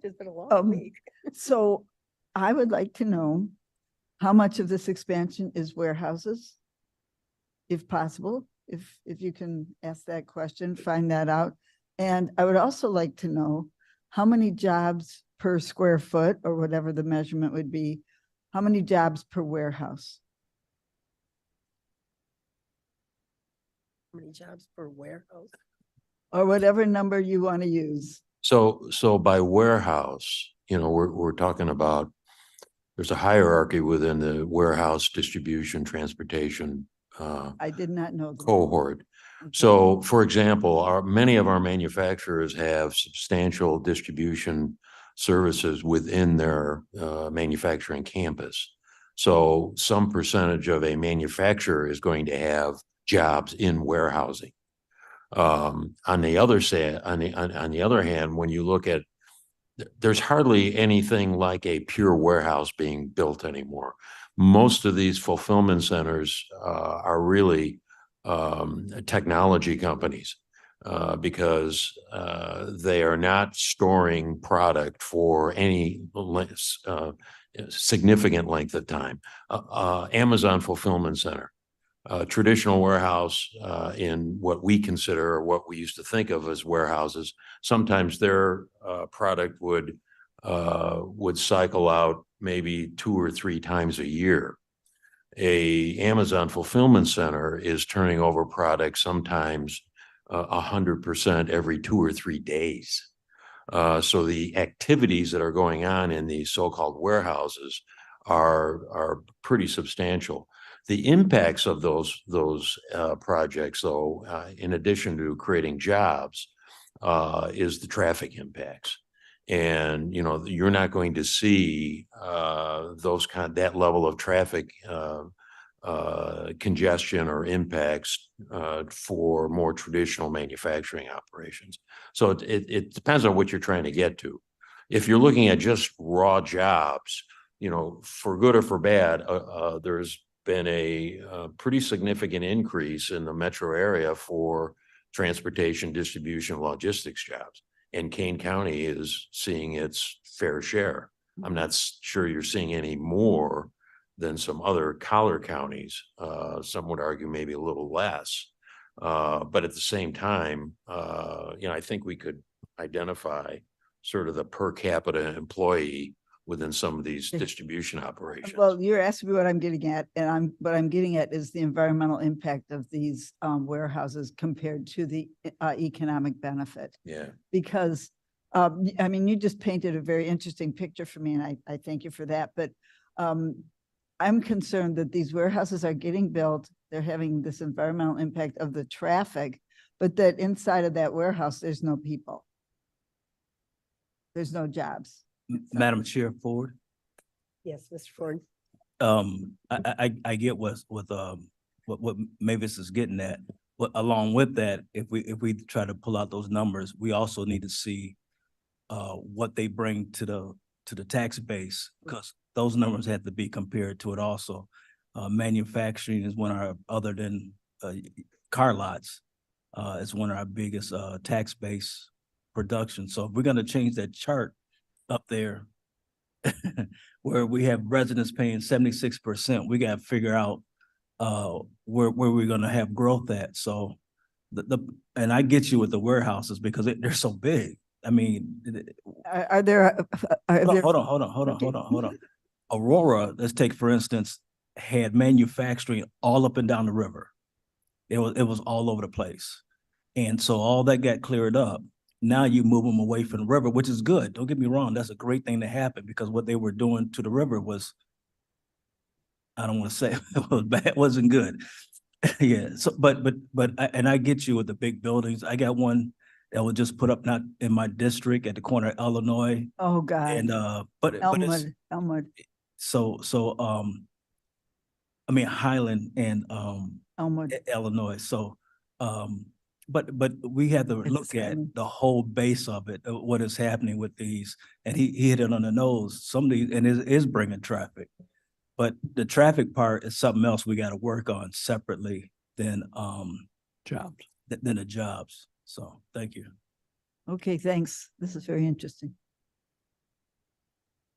[SPEAKER 2] It's been a long
[SPEAKER 4] um,
[SPEAKER 2] week.
[SPEAKER 4] So I would like to know how much of this expansion is warehouses? If possible, if you can ask that question, find that out. And I would also like to know how many jobs per square foot, or whatever the measurement would be, how many jobs per warehouse?
[SPEAKER 2] How many jobs per warehouse?
[SPEAKER 4] Or whatever number you want to use.
[SPEAKER 11] So by warehouse, we're talking about, there's a hierarchy within the warehouse distribution, transportation
[SPEAKER 4] I did not know. that.
[SPEAKER 11] cohort.
[SPEAKER 4] Okay.
[SPEAKER 11] So, for example, many of our manufacturers have substantial distribution services within their manufacturing campus. So some percentage of a manufacturer is going to have jobs in warehousing. On the other hand, when you look at, there's hardly anything like a pure warehouse being built anymore. Most of these fulfillment centers are really technology companies. Because they are not storing product for any significant length of time. Amazon Fulfillment Center, a traditional warehouse in what we consider or what we used to think of as warehouses. Sometimes their product would cycle out maybe 2 or 3 times a year. A Amazon Fulfillment Center is turning over products sometimes 100% every 2 or 3 days. So the activities that are going on in these so-called warehouses are pretty substantial. The impacts of those projects, though, in addition to creating jobs, is the traffic impacts. And, you know, you're not going to see that level of traffic congestion or impacts for more traditional manufacturing operations. So it depends on what you're trying to get to. If you're looking at just raw jobs, you know, for good or for bad, there's been a pretty significant increase in the metro area for transportation, distribution, logistics jobs. And Kane County is seeing its fair share. I'm not sure you're seeing any more than some other collar counties. Some would argue maybe a little less. But at the same time, you know, I think we could identify sort of the per capita employee within some of these distribution operations.
[SPEAKER 4] Well, you're asking me what I'm getting at, and what I'm getting at is the environmental impact of these warehouses compared to the economic benefit.
[SPEAKER 11] Yeah.
[SPEAKER 4] Because, I mean, you just painted a very interesting picture for me, and I thank you for that. But I'm concerned that these warehouses are getting built, they're having this environmental impact of the traffic, but that inside of that warehouse, there's no people. There's no jobs.
[SPEAKER 1] Madam Chair Ford,
[SPEAKER 2] Yes, Mr. Ford.
[SPEAKER 1] I get what Mavis is getting at. But along with that, if we try to pull out those numbers, we also need to see what they bring to the tax base, because those numbers have to be compared to it also. Manufacturing is one of our, other than car lots, is one of our biggest tax base production. So if we're gonna change that chart up there where we have residents paying 76%, we gotta figure out where we're gonna have growth at. So and I get you with the warehouses because they're so big. I mean,
[SPEAKER 4] Are there?
[SPEAKER 1] hold on. Aurora, let's take for instance, had manufacturing all up and down the river. It was all over the place. And so all that got cleared up. Now you move them away from the river, which is good. Don't get me wrong. That's a great thing to happen, because what they were doing to the river was, I don't want to say it was bad, it wasn't good. Yeah. So, but I get you with the big buildings. I got one that was just put up not in my district at the corner of Illinois.
[SPEAKER 4] Oh, God.
[SPEAKER 1] And but it's,
[SPEAKER 4] Elmwood.
[SPEAKER 1] so I mean Highland and
[SPEAKER 4] Elmwood.
[SPEAKER 1] Illinois. So but we have to look at the whole base of it, what is happening with these, and he hit it on the nose. Some of these, and it is bringing traffic, but the traffic part is something else we got to work on separately than
[SPEAKER 10] Jobs.
[SPEAKER 1] than the jobs. So thank you.
[SPEAKER 4] Okay, thanks. This is very interesting.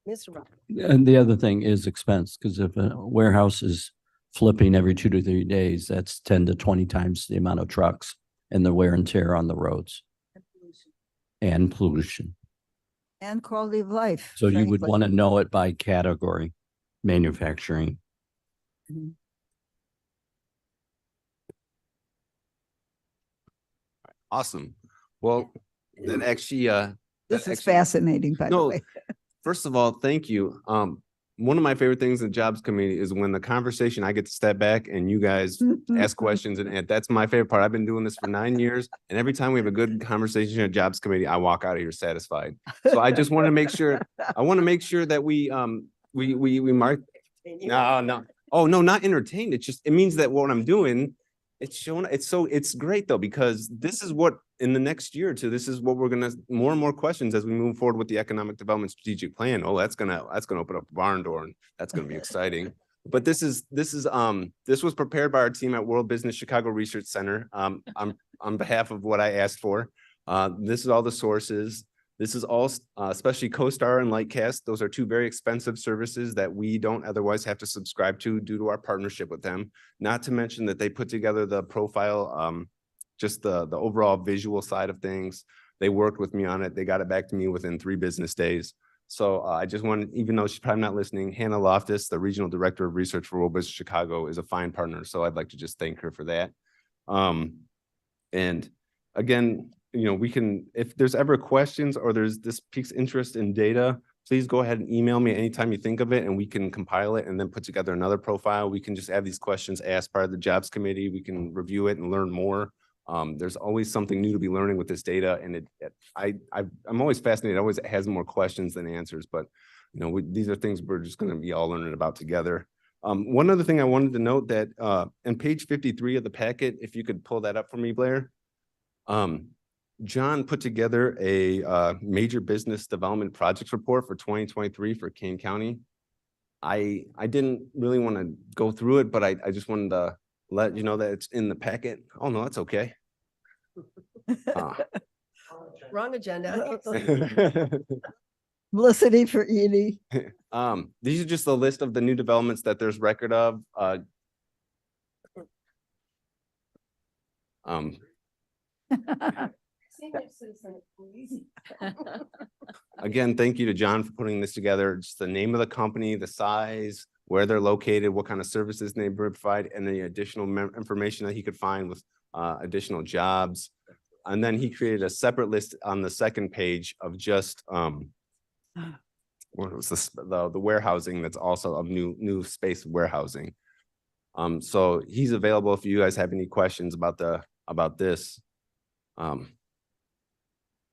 [SPEAKER 2] Mr. Rock.
[SPEAKER 10] And the other thing is expense, because if a warehouse is flipping every 2 to 3 days, that's 10 to 20 times the amount of trucks and the wear and tear on the roads and pollution.
[SPEAKER 4] And quality of life.
[SPEAKER 10] So you would
[SPEAKER 4] frankly.
[SPEAKER 10] want to know it by category, manufacturing.
[SPEAKER 4] Mhm.
[SPEAKER 9] Awesome. Well, that actually,
[SPEAKER 4] This is fascinating, by the
[SPEAKER 9] No,
[SPEAKER 4] way.
[SPEAKER 9] first of all, thank you. One of my favorite things in the Jobs Committee is when the conversation, I get to step back and you guys ask questions, and that's my favorite part. I've been doing this for 9 years, and every time we have a good conversation in Jobs Committee, I walk out of here satisfied. So I just want to make sure, that we mark. No. Oh, no, not entertained. It's just, it means that what I'm doing, it's showing, it's great though, because this is what, in the next year or two, this is what we're gonna, more and more questions as we move forward with the economic development strategic plan. Oh, that's gonna open up a barn door, and that's gonna be exciting. But this was prepared by our team at World Business Chicago Research Center. On behalf of what I asked for. This is all the sources. This is all, especially CoStar and Lightcast. Those are two very expensive services that we don't otherwise have to subscribe to due to our partnership with them. Not to mention that they put together the profile, just the overall visual side of things. They worked with me on it. They got it back to me within 3 business days. So I just wanted, even though she's probably not listening, Hannah Loftus, the Regional Director of Research for World Business Chicago, is a fine partner. So I'd like to just thank her for that. And again, you know, we can, if there's ever questions or this piques interest in data, please go ahead and email me anytime you think of it and we can compile it and then put together another profile. We can just have these questions asked part of the jobs committee. We can review it and learn more. There's always something new to be learning with this data. And I'm always fascinated. It always has more questions than answers, but you know, these are things we're just going to be all learning about together. One other thing I wanted to note that on page 53 of the packet, if you could pull that up for me, Blair. John put together a major business development projects report for 2023 for Kane County. I didn't really want to go through it, but I just wanted to let you know that it's in the packet. Oh, no, that's okay.
[SPEAKER 2] Wrong agenda.
[SPEAKER 4] Publicity for Edie.
[SPEAKER 9] These are just a list of the new developments that there's record of. Again, thank you to John for putting this together. Just the name of the company, the size, where they're located, what kind of services they provide, and the additional information that he could find with additional jobs. And then he created a separate list on the second page of just what was this, the warehousing that's also of new space warehousing. So he's available if you guys have any questions about this.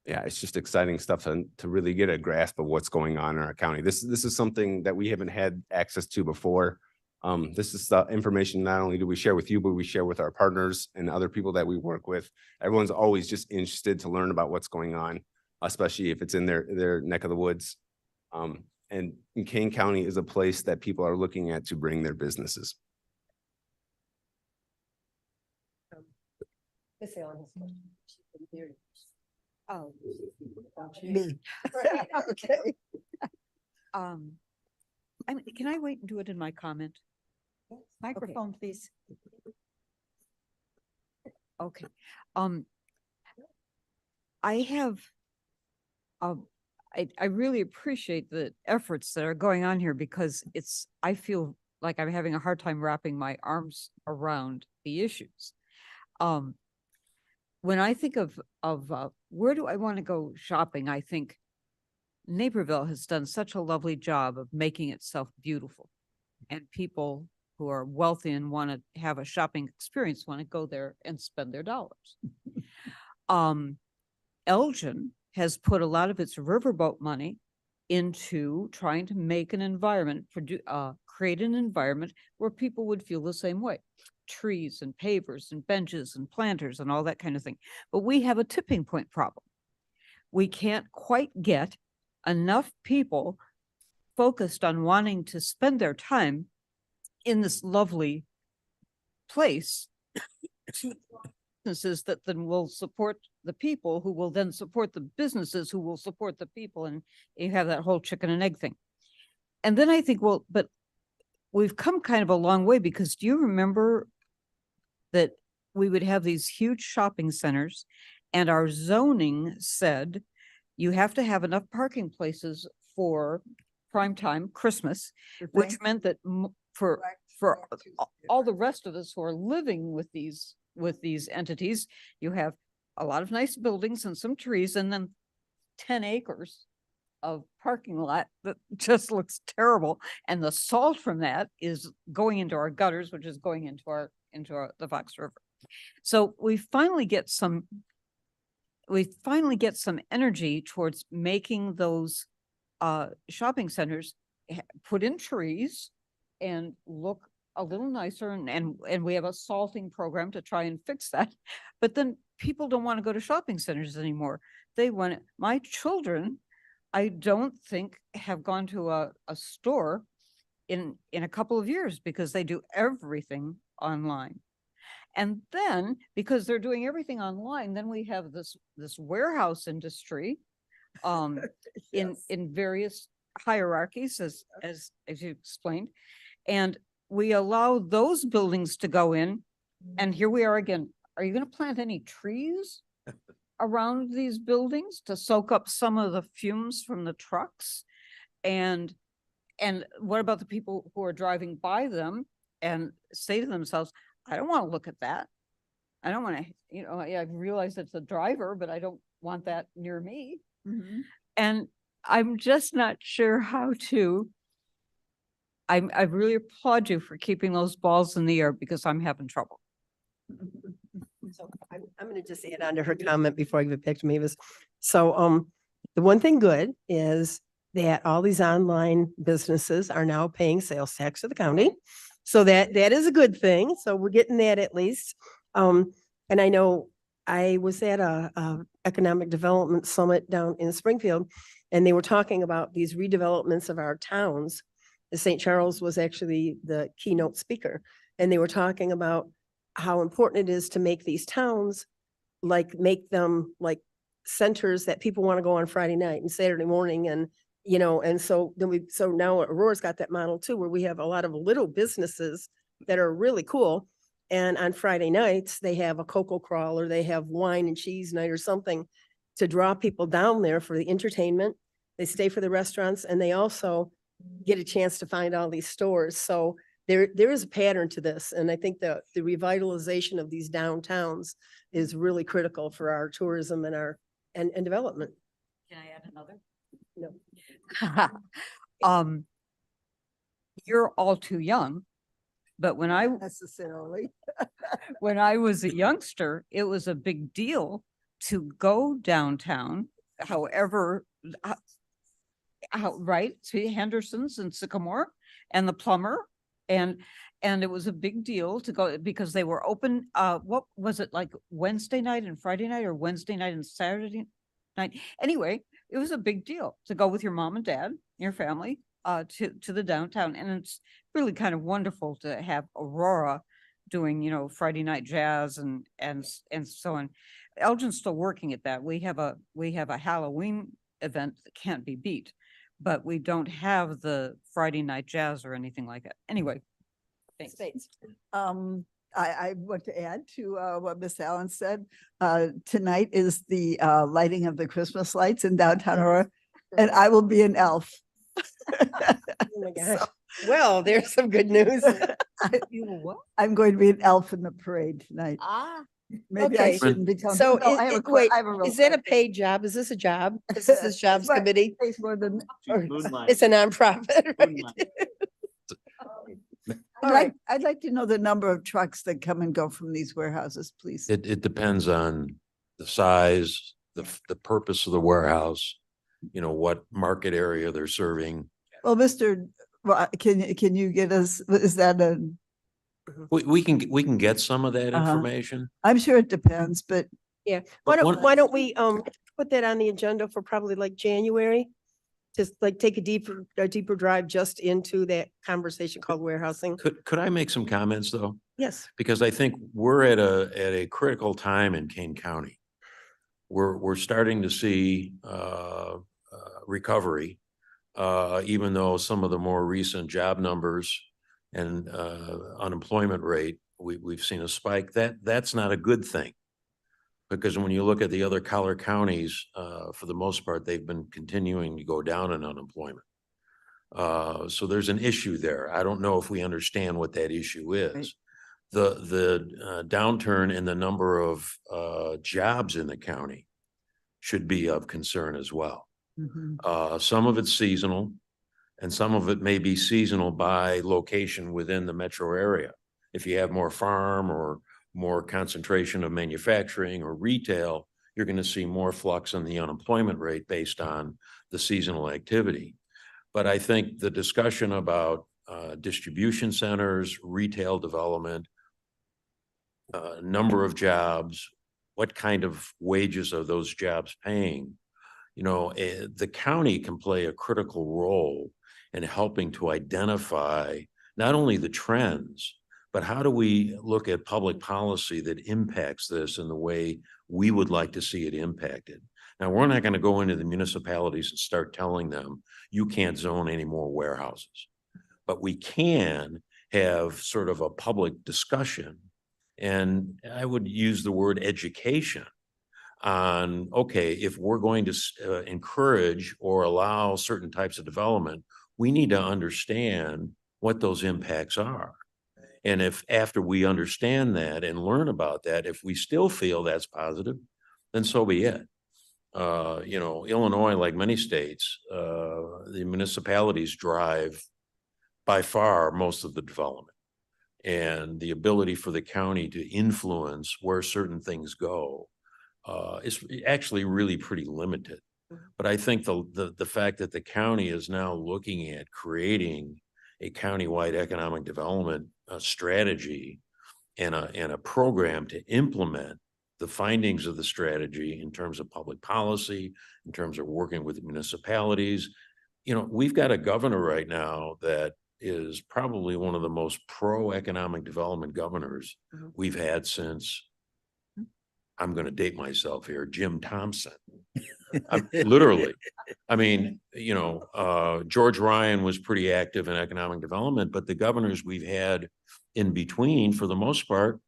[SPEAKER 9] Yeah, it's just exciting stuff to really get a grasp of what's going on in our county. This is something that we haven't had access to before. This is the information not only do we share with you, but we share with our partners and other people that we work with. Everyone's always just interested to learn about what's going on, especially if it's in their neck of the woods. And Kane County is a place that people are looking at to bring their businesses.
[SPEAKER 2] Miss Allen has a question.
[SPEAKER 8] Oh.
[SPEAKER 4] Me.
[SPEAKER 2] Okay.
[SPEAKER 8] I mean, can I wait and do it in my comment? Microphone, please. Okay. I have, I really appreciate the efforts that are going on here because I feel like I'm having a hard time wrapping my arms around the issues. When I think of where do I want to go shopping, I think Naperville has done such a lovely job of making itself beautiful. And people who are wealthy and want to have a shopping experience want to go there and spend their dollars. Elgin has put a lot of its riverboat money into trying to make an environment, create an environment where people would feel the same way. Trees and pavers and benches and planters and all that kind of thing. But we have a tipping point problem. We can't quite get enough people focused on wanting to spend their time in this lovely place businesses that then will support the people who will then support the businesses who will support the people, and you have that whole chicken and egg thing. And then I think, well, but we've come kind of a long way because do you remember that we would have these huge shopping centers and our zoning said you have to have enough parking places for prime time Christmas, which meant that for all the rest of us who are living with these entities, you have a lot of nice buildings and some trees and then 10 acres of parking lot that just looks terrible. And the salt from that is going into our gutters, which is going into the Fox River. So we finally get some energy towards making those shopping centers put in trees and look a little nicer, and we have a salting program to try and fix that. But then people don't want to go to shopping centers anymore. They want my children, I don't think, have gone to a store in a couple of years because they do everything online. And then, because they're doing everything online, then we have this warehouse industry in various hierarchies as you explained. And we allow those buildings to go in. And here we are again. Are you going to plant any trees around these buildings to soak up some of the fumes from the trucks? And what about the people who are driving by them and say to themselves, I don't want to look at that. I don't want to, I realize it's a driver, but I don't want that near me. And I'm just not sure how to. I really applaud you for keeping those balls in the air because I'm having trouble.
[SPEAKER 2] So I'm going to just add on to her comment before I give it back to Mavis. So the one thing good is that all these online businesses are now paying sales tax to the county. So that is a good thing. So we're getting that at least. And I know I was at a economic development summit down in Springfield, and they were talking about these redevelopments of our towns. St. Charles was actually the keynote speaker, and they were talking about how important it is to make these towns make them like centers that people want to go on Friday night and Saturday morning. And, and so now Aurora's got that model too, where we have a lot of little businesses that are really cool. And on Friday nights, they have a cocoa crawl or they have wine and cheese night or something to draw people down there for the entertainment. They stay for the restaurants, and they also get a chance to find all these stores. So there is a pattern to this. And I think the revitalization of these downtowns is really critical for our tourism and our and development.
[SPEAKER 8] Can I add another?
[SPEAKER 2] No.
[SPEAKER 8] You're all too young, but when I
[SPEAKER 4] Necessarily.
[SPEAKER 8] when I was a youngster, it was a big deal to go downtown. However, right, to Henderson's and Sycamore and the Plumber, and it was a big deal to go because they were open. What was it, like Wednesday night and Friday night, or Wednesday night and Saturday night? Anyway, it was a big deal to go with your mom and dad, your family, to the downtown, and it's really kind of wonderful to have Aurora doing, Friday night jazz and so on. Elgin's still working at that. We have a Halloween event that can't be beat, but we don't have the Friday night jazz or anything like that. Anyway, thanks.
[SPEAKER 4] I want to add to what Miss Allen said. Tonight is the lighting of the Christmas lights in downtown Aurora, and I will be an elf.
[SPEAKER 2] Oh my gosh. Well, there's some good news.
[SPEAKER 8] You will what?
[SPEAKER 4] I'm going to be an elf in the parade tonight. Maybe I
[SPEAKER 2] Okay.
[SPEAKER 4] shouldn't be telling.
[SPEAKER 2] So
[SPEAKER 4] No, I have a que-
[SPEAKER 2] wait,
[SPEAKER 4] I have a real
[SPEAKER 2] is that a
[SPEAKER 4] question.
[SPEAKER 2] paid job? Is this a job? Is this a jobs
[SPEAKER 4] Right.
[SPEAKER 2] committee?
[SPEAKER 4] Pays more than.
[SPEAKER 2] Or it's a nonprofit, right? All right.
[SPEAKER 4] I'd like to know the number of trucks that come and go from these warehouses, please.
[SPEAKER 11] It depends on the size, the purpose of the warehouse, what market area they're serving.
[SPEAKER 4] Well, can you get us, is that
[SPEAKER 11] We can get some of that
[SPEAKER 4] Uh-huh.
[SPEAKER 11] information.
[SPEAKER 4] I'm sure it depends, but
[SPEAKER 2] Yeah.
[SPEAKER 11] But
[SPEAKER 2] Why don't we put that on the agenda for probably like January? Just like take a deeper drive just into that conversation called warehousing.
[SPEAKER 11] Could I make some comments though?
[SPEAKER 2] Yes.
[SPEAKER 11] Because I think we're at a critical time in Kane County. We're starting to see recovery, even though some of the more recent job numbers and unemployment rate, we've seen a spike. That's not a good thing. Because when you look at the other collar counties, for the most part, they've been continuing to go down in unemployment. So there's an issue there. I don't know if we understand what that issue is.
[SPEAKER 4] Right.
[SPEAKER 11] The downturn in the number of jobs in the county should be of concern as well. Some of it's seasonal, and some of it may be seasonal by location within the metro area. If you have more farm or more concentration of manufacturing or retail, you're going to see more flux in the unemployment rate based on the seasonal activity. But I think the discussion about distribution centers, retail development, number of jobs, what kind of wages are those jobs paying? The county can play a critical role and helping to identify not only the trends, but how do we look at public policy that impacts this in the way we would like to see it impacted? Now, we're not going to go into the municipalities and start telling them, you can't zone any more warehouses. But we can have sort of a public discussion, and I would use the word education on, okay, if we're going to encourage or allow certain types of development, we need to understand what those impacts are. And if after we understand that and learn about that, if we still feel that's positive, then so be it. You know, Illinois, like many states, the municipalities drive by far most of the development. And the ability for the county to influence where certain things go is actually really pretty limited. But I think the fact that the county is now looking at creating a countywide economic development strategy and a program to implement the findings of the strategy in terms of public policy, in terms of working with municipalities. You know, we've got a governor right now that is probably one of the most pro-economic development governors we've had since, I'm going to date myself here, Jim Thompson. Literally. I mean, you know, George Ryan was pretty active in economic development, but the governors we've had in between, for the most part,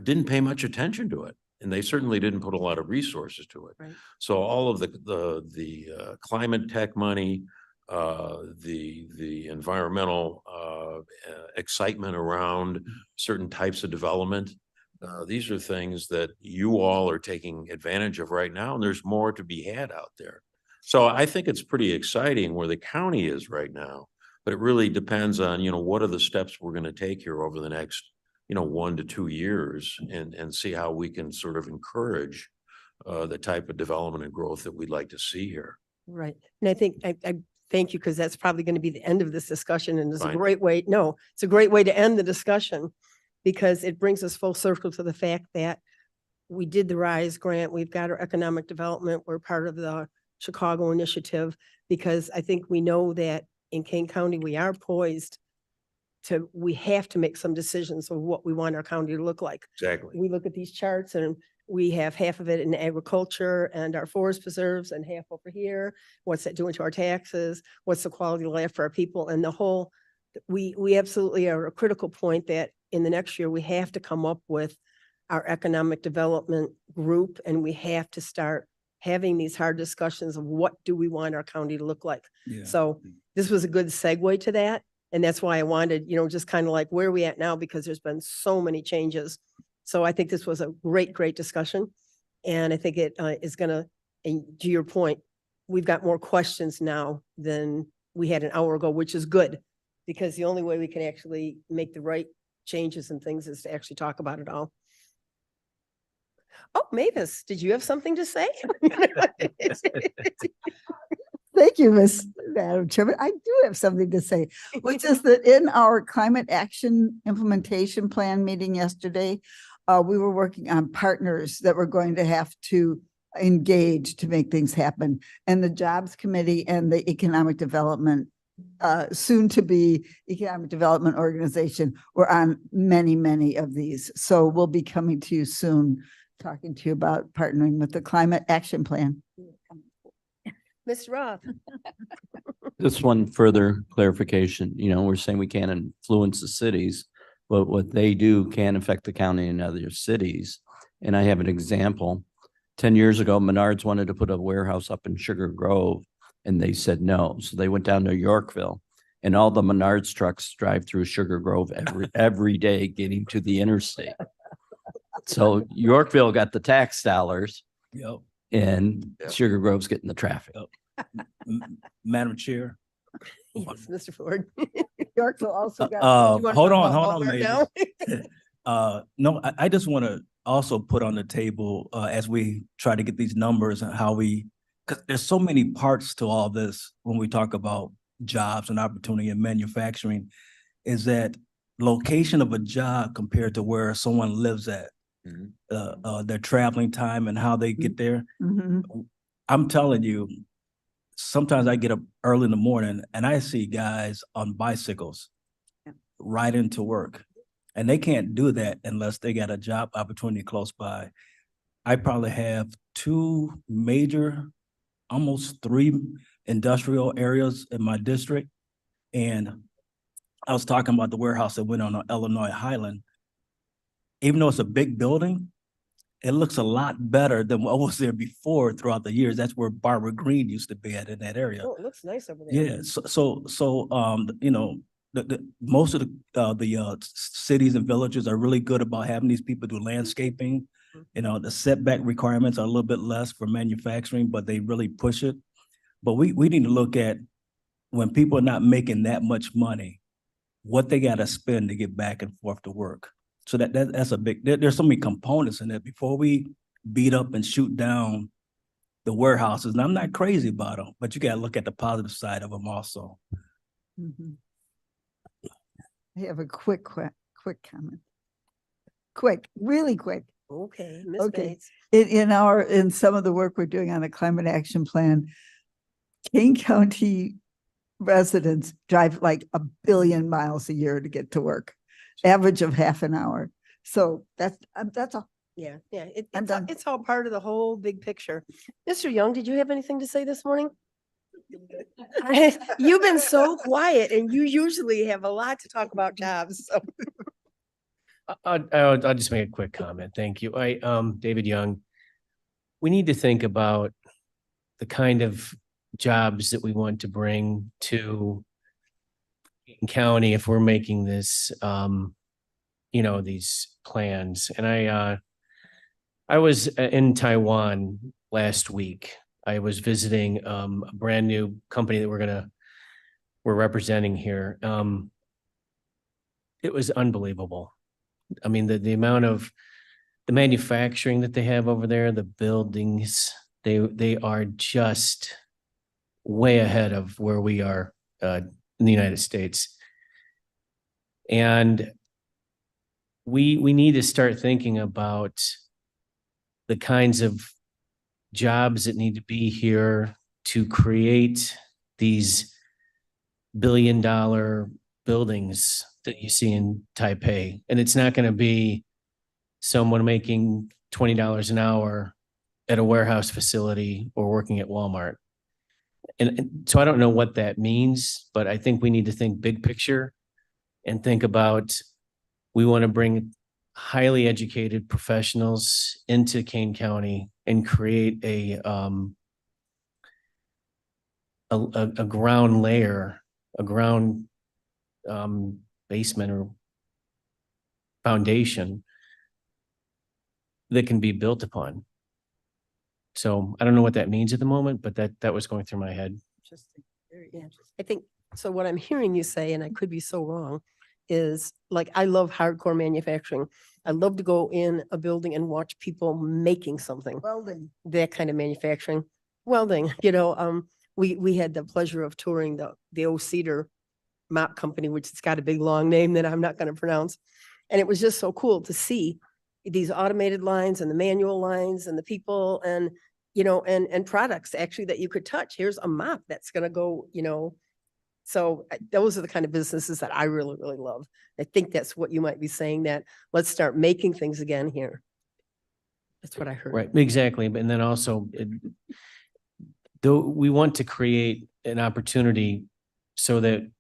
[SPEAKER 11] didn't pay much attention to it. And they certainly didn't put a lot of resources to it.
[SPEAKER 2] Right.
[SPEAKER 11] So all of the climate tech money, the environmental excitement around certain types of development, these are things that you all are taking advantage of right now, and there's more to be had out there. So I think it's pretty exciting where the county is right now, but it really depends on, you know, what are the steps we're going to take here over the next, you know, 1 to 2 years, and see how we can sort of encourage the type of development and growth that we'd like to see here.
[SPEAKER 2] Right. And I think, I thank you, because that's probably going to be the end of this discussion, and it's a
[SPEAKER 11] Fine.
[SPEAKER 2] great way, no, it's a great way to end the discussion, because it brings us full circle to the fact that we did the RISE grant, we've got our economic development, we're part of the Chicago initiative, because I think we know that in Kane County, we are poised to, we have to make some decisions of what we want our county to look like.
[SPEAKER 11] Exactly.
[SPEAKER 2] We look at these charts and we have half of it in agriculture and our forest preserves and half over here. What's that doing to our taxes? What's the quality of life for our people? And the whole, we absolutely are a critical point that in the next year, we have to come up with our economic development group, and we have to start having these hard discussions of what do we want our county to look like.
[SPEAKER 1] Yeah.
[SPEAKER 2] So this was a good segue to that. And that's why I wanted, you know, just kind of like, where are we at now? Because there's been so many changes. So I think this was a great discussion. And I think it is going to, and to your point, we've got more questions now than we had an hour ago, which is good, because the only way we can actually make the right changes and things is to actually talk about it all. Oh, Mavis, did you have something to say?
[SPEAKER 4] Thank you, Madam Chairman. I do have something to say, which is that in our climate action implementation plan meeting yesterday, we were working on partners that we're going to have to engage to make things happen. And the Jobs Committee and the Economic Development, soon to be Economic Development Organization, were on many of these. So we'll be coming to you soon, talking to you about partnering with the Climate Action Plan.
[SPEAKER 2] Ms. Roth.
[SPEAKER 10] Just one further clarification, you know, we're saying we can't influence the cities, but what they do can affect the county and other cities. And I have an example. 10 years ago, Menards wanted to put a warehouse up in Sugar Grove, and they said no. So they went down to Yorkville, and all the Menards trucks drive through Sugar Grove every day getting to the interstate. So Yorkville got the tax dollars.
[SPEAKER 1] Yep.
[SPEAKER 10] And Sugar Grove's getting the traffic.
[SPEAKER 1] Madam Chair.
[SPEAKER 2] Yes, Mr. Ford.
[SPEAKER 4] Yorkville also got.
[SPEAKER 1] Hold on, Mavis. No, I just want to also put on the table as we try to get these numbers and how we, because there's so many parts to all this when we talk about jobs and opportunity in manufacturing, is that location of a job compared to where someone lives at, their traveling time and how they get there.
[SPEAKER 4] Mhm.
[SPEAKER 1] I'm telling you, sometimes I get up early in the morning and I see guys on bicycles right into work. And they can't do that unless they got a job opportunity close by. I probably have two major, almost three industrial areas in my district. And I was talking about the warehouse that went on Illinois Highland. Even though it's a big building, it looks a lot better than what was there before throughout the years. That's where Barbara Green used to be at in that area.
[SPEAKER 2] Oh, it looks nice over there.
[SPEAKER 1] Yeah, you know, most of the cities and villages are really good about having these people do landscaping. You know, the setback requirements are a little bit less for manufacturing, but they really push it. But we need to look at when people are not making that much money, what they gotta spend to get back and forth to work. So that's a big, there's so many components in it before we beat up and shoot down the warehouses. And I'm not crazy about them, but you gotta look at the positive side of them also.
[SPEAKER 4] Mhm. I have a quick comment. Quick, really quick.
[SPEAKER 2] Okay, Ms.
[SPEAKER 4] Okay.
[SPEAKER 2] Bates.
[SPEAKER 4] In some of the work we're doing on the climate action plan, Kane County residents drive like 1 billion miles a year to get to work, average of half an hour. So that's all.
[SPEAKER 2] Yeah,
[SPEAKER 4] I'm done.
[SPEAKER 2] it's all part of the whole big picture. Mr. Young, did you have anything to say this morning? You've been so quiet and you usually have a lot to talk about jobs, so.
[SPEAKER 12] I'll just make a quick comment. Thank you. David Young. We need to think about the kind of jobs that we want to bring to Eaton County if we're making this, you know, these plans. And I was in Taiwan last week. I was visiting a brand new company that we're representing here. It was unbelievable. I mean, the amount of the manufacturing that they have over there, the buildings, they are just way ahead of where we are in the United States. And we need to start thinking about the kinds of jobs that need to be here to create these billion-dollar buildings that you see in Taipei. And it's not going to be someone making $20 an hour at a warehouse facility or working at Walmart. And so I don't know what that means, but I think we need to think big picture and think about, we want to bring highly educated professionals into Kane County and create a ground layer, a ground basement or foundation that can be built upon. So I don't know what that means at the moment, but that was going through my head.
[SPEAKER 2] Interesting. Very interesting. I think, so what I'm hearing you say, and I could be so wrong, is like, I love hardcore manufacturing. I love to go in a building and watch people making something.
[SPEAKER 4] Welding.
[SPEAKER 2] That kind of manufacturing. Welding, you know, we had the pleasure of touring the old Cedar mop company, which has got a big long name that I'm not going to pronounce. And it was just so cool to see these automated lines and the manual lines and the people and, you know, and products actually that you could touch. Here's a mop that's going to go, you know. So those are the kind of businesses that I really, really love. I think that's what you might be saying, that let's start making things again here. That's what I heard.
[SPEAKER 12] Right, exactly. And then also, though we want to create an opportunity so that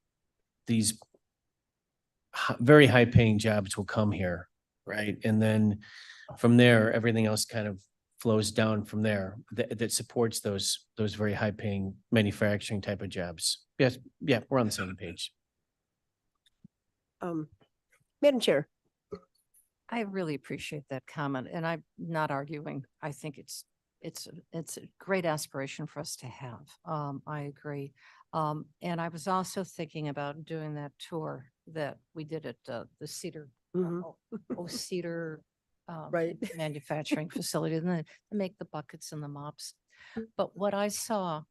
[SPEAKER 12] these very high paying jobs will come here, right? And then from there, everything else kind of flows down from there that supports those very high paying manufacturing type of jobs. Yes, yeah, we're on the same page.
[SPEAKER 2] Madam Chair.
[SPEAKER 7] I really appreciate that comment, and I'm not arguing. I think it's a great aspiration for us to have. I agree. And I was also thinking about doing that tour that we did at the Cedar, Cedar
[SPEAKER 2] Right.
[SPEAKER 7] manufacturing facility, and then make the buckets and the mops. But what I saw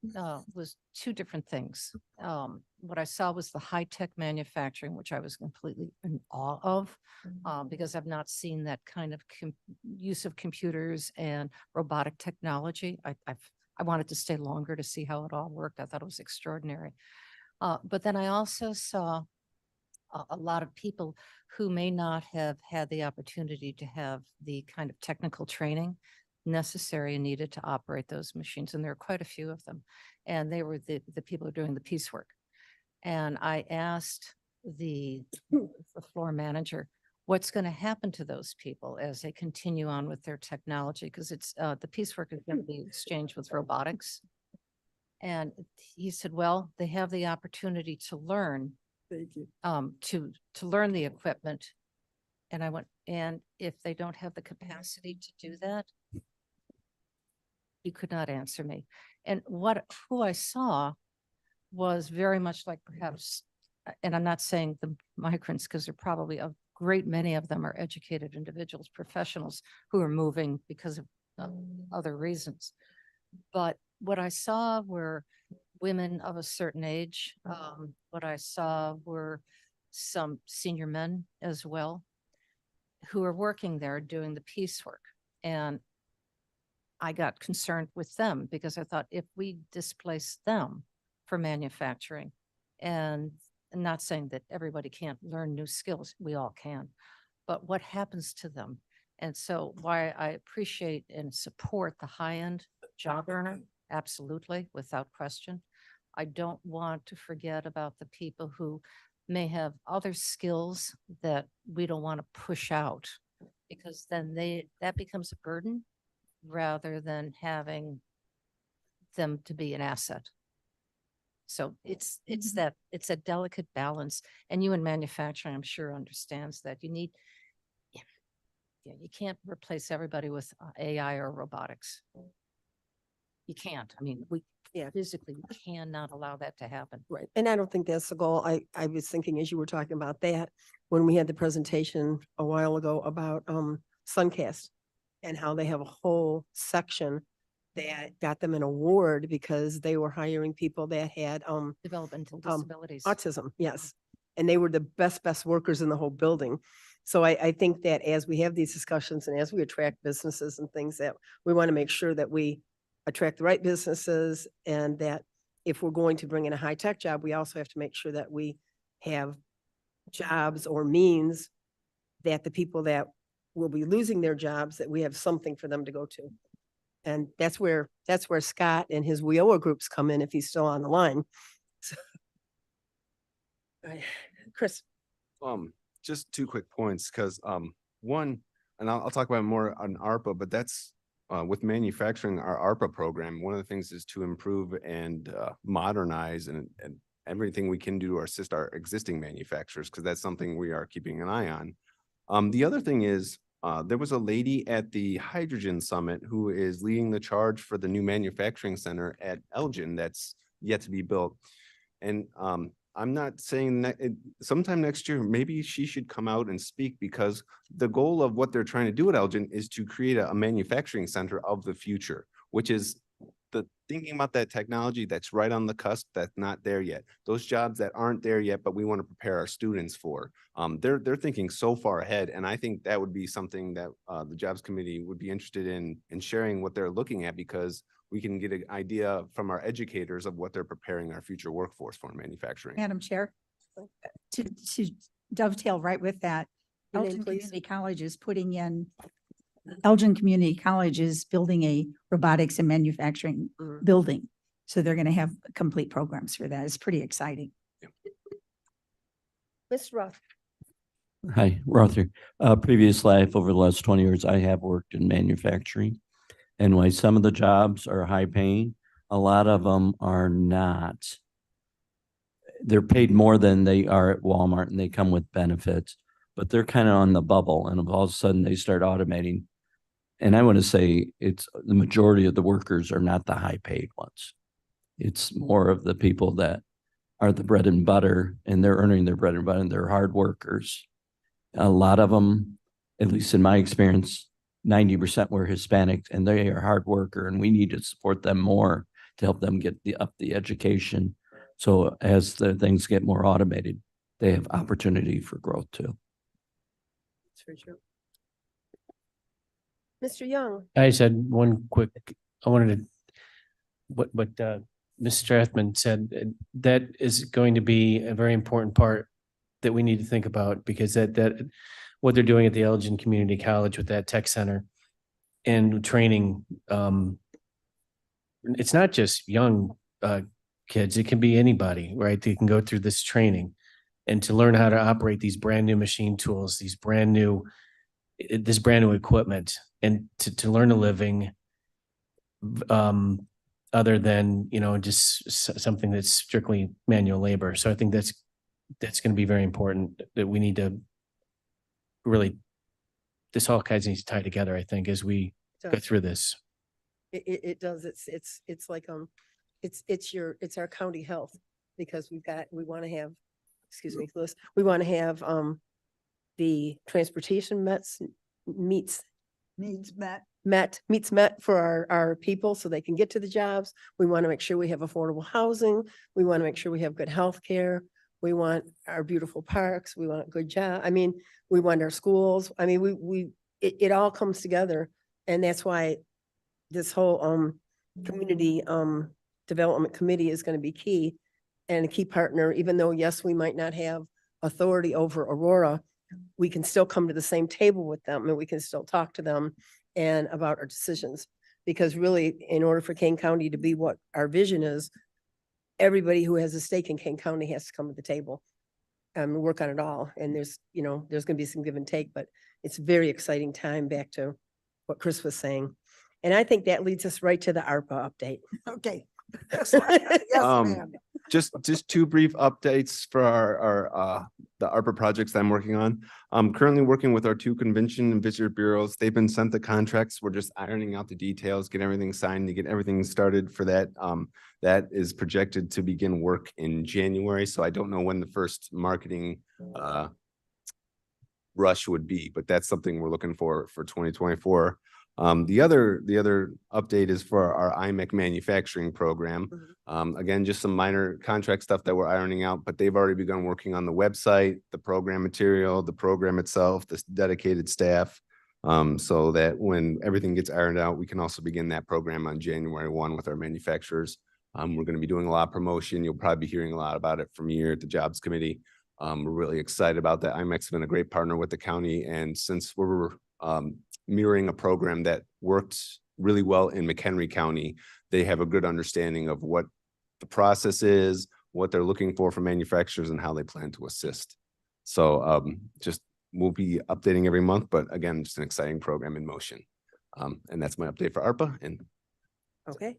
[SPEAKER 7] was two different things. What I saw was the high-tech manufacturing, which I was completely in awe of, because I've not seen that kind of use of computers and robotic technology. I've I wanted to stay longer to see how it all worked. I thought it was extraordinary. But then I also saw a lot of people who may not have had the opportunity to have the kind of technical training necessary and needed to operate those machines. And there are quite a few of them. And they were the people who are doing the piecework. And I asked the floor manager, what's going to happen to those people as they continue on with their technology? Because it's the piecework is going to be exchanged with robotics. And he said, well, they have the opportunity to learn, to learn the equipment. And I went, and if they don't have the capacity to do that, he could not answer me. And who I saw was very much like perhaps, and I'm not saying the migrants, because they're probably a great many of them are educated individuals, professionals who are moving because of other reasons. But what I saw were women of a certain age. What I saw were some senior men as well who are working there doing the piecework. And I got concerned with them because I thought if we displace them for manufacturing, and I'm not saying that everybody can't learn new skills, we all can, but what happens to them? And so why I appreciate and support the high-end job earner, absolutely, without question. I don't want to forget about the people who may have other skills that we don't want to push out, because then that becomes a burden rather than having them to be an asset. So it's a delicate balance, and you in manufacturing, I'm sure, understands that you need, you can't replace everybody with AI or robotics. You can't. I mean, physically, we cannot allow that to happen.
[SPEAKER 2] Right. And I don't think that's the goal. I was thinking as you were talking about that, when we had the presentation a while ago about Suncast and how they have a whole section that got them an award because they were hiring people that had
[SPEAKER 7] Developmental disabilities.
[SPEAKER 2] autism, yes. And they were the best workers in the whole building. So I think that as we have these discussions and as we attract businesses and things, that we want to make sure that we attract the right businesses, and that if we're going to bring in a high-tech job, we also have to make sure that we have jobs or means that the people that will be losing their jobs, that we have something for them to go to. And that's where Scott and his WIOA groups come in if he's still on the line. So, Chris.
[SPEAKER 9] Just two quick points, because one, and I'll talk about it more on ARPA, but that's with manufacturing our ARPA program. One of the things is to improve and modernize and everything we can do to assist our existing manufacturers, because that's something we are keeping an eye on. The other thing is there was a lady at the Hydrogen Summit who is leading the charge for the new manufacturing center at Elgin that's yet to be built. And I'm not saying that sometime next year, maybe she should come out and speak, because the goal of what they're trying to do at Elgin is to create a manufacturing center of the future, which is thinking about that technology that's right on the cusp, that's not there yet. Those jobs that aren't there yet, but we want to prepare our students for. They're thinking so far ahead. And I think that would be something that the Jobs Committee would be interested in sharing what they're looking at, because we can get an idea from our educators of what they're preparing our future workforce for in manufacturing.
[SPEAKER 13] Madam Chair, to dovetail right with that,
[SPEAKER 2] Your name,
[SPEAKER 13] Elgin
[SPEAKER 2] please.
[SPEAKER 13] Community College is putting in, Elgin Community College is building a robotics and manufacturing building. So they're going to have complete programs for that. It's pretty exciting.
[SPEAKER 2] Ms. Ruff.
[SPEAKER 10] Hi, Rother. Previous life, over the last 20 years, I have worked in manufacturing. And while some of the jobs are high paying, a lot of them are not. They're paid more than they are at Walmart, and they come with benefits, but they're kind of on the bubble. And all of a sudden they start automating. And I want to say it's the majority of the workers are not the high paid ones. It's more of the people that are the bread and butter, and they're earning their bread and butter, and they're hard workers. A lot of them, at least in my experience, 90% were Hispanic, and they are hard worker, and we need to support them more to help them get up the education. So as the things get more automated, they have opportunity for growth too.
[SPEAKER 2] That's very true. Mr. Young.
[SPEAKER 12] I just had one quick, I wanted to what Ms. Strathman said, that is going to be a very important part that we need to think about, because that what they're doing at the Elgin Community College with that tech center and training, it's not just young kids, it can be anybody, right? They can go through this training and to learn how to operate these brand new machine tools, this brand new equipment, and to learn a living other than, just something that's strictly manual labor. So I think that's going to be very important, that we need to really, this all kinds needs to tie together, I think, as we go through this.
[SPEAKER 2] It does. It's like, it's our county health, because we want to have, excuse me, Louis, we want to have, the transportation meets met for our people so they can get to the jobs. We want to make sure we have affordable housing. We want to make sure we have good health care. We want our beautiful parks. We want a good job. I mean, we want our schools. I mean, it all comes together. And that's why this whole community development committee is going to be key, and a key partner. Even though, yes, we might not have authority over Aurora, we can still come to the same table with them, and we can still talk to them and about our decisions. Because really, in order for Kane County to be what our vision is, everybody who has a stake in Kane County has to come to the table and work on it all. And there's going to be some give and take, but it's a very exciting time, back to what Chris was saying. And I think that leads us right to the ARPA update.
[SPEAKER 4] Okay.
[SPEAKER 9] Just two brief updates for our the ARPA projects that I'm working on. I'm currently working with our 2 convention and visitor bureaus. They've been sent the contracts. We're just ironing out the details, get everything signed, to get everything started for that. That is projected to begin work in January. So I don't know when the first marketing rush would be, but that's something we're looking for 2024. The other update is for our IMEC manufacturing program. Again, just some minor contract stuff that we're ironing out, but they've already begun working on the website, the program material, the program itself, this dedicated staff. So that when everything gets ironed out, we can also begin that program on January 1 with our manufacturers. We're going to be doing a lot of promotion. You'll probably be hearing a lot about it from here at the Jobs Committee. We're really excited about that. IMEC's been a great partner with the county, and since we're mirroring a program that worked really well in McHenry County, they have a good understanding of what the process is, what they're looking for from manufacturers, and how they plan to assist. So just we'll be updating every month, but again, just an exciting program in motion. And that's my update for ARPA. And
[SPEAKER 2] Okay.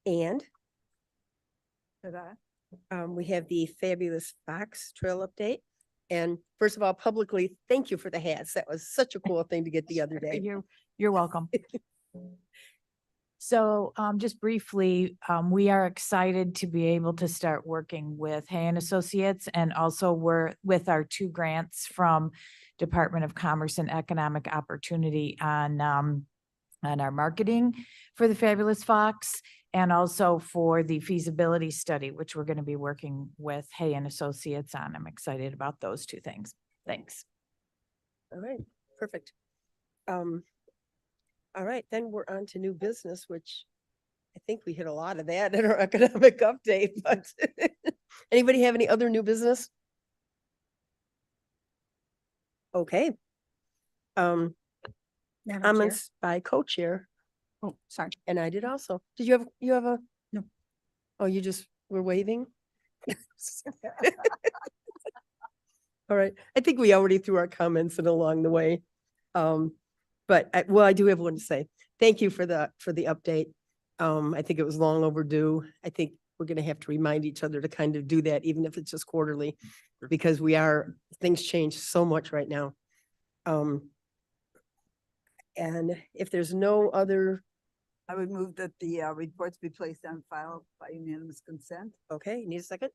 [SPEAKER 2] And we have the Fabulous Fox Trail update. And first of all, publicly, thank you for the hats. That was such a cool thing to get the other day.
[SPEAKER 3] You're welcome. So just briefly, we are excited to be able to start working with Hay and Associates, and also we're with our 2 grants from Department of Commerce and Economic Opportunity on our marketing for the Fabulous Fox, and also for the feasibility study, which we're going to be working with Hay and Associates on. I'm excited about those 2 things. Thanks.
[SPEAKER 2] All right, perfect. All right, then we're on to new business, which I think we hit a lot of that in our economic update, but anybody have any other new business? Okay. Comments by co-chair.
[SPEAKER 13] Oh, sorry.
[SPEAKER 2] And I did also. Did you have a?
[SPEAKER 13] No.
[SPEAKER 2] Oh, you just were waving? All right. I think we already threw our comments in along the way. But I do have one to say. Thank you for the update. I think it was long overdue. I think we're going to have to remind each other to kind of do that, even if it's just quarterly, because things change so much right now. And if there's no other.
[SPEAKER 4] I would move that the reports be placed on file by unanimous consent.
[SPEAKER 2] Okay, need a second?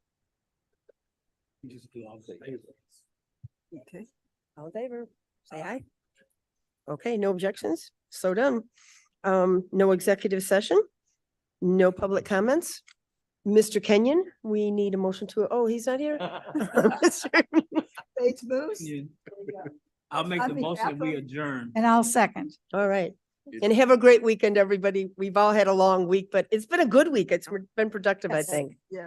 [SPEAKER 4] Okay.
[SPEAKER 2] All in favor, say aye. Okay, no objections, so done. No executive session, no public comments. Mr. Kenyon, we need a motion to, oh, he's not here?
[SPEAKER 4] Bates moves.
[SPEAKER 1] I'll make the motion, we adjourn.
[SPEAKER 13] And I'll second.
[SPEAKER 2] All right, And have a great weekend, everybody. We've all had a long week, but it's been a good week. It's been productive, I think.
[SPEAKER 4] Yeah.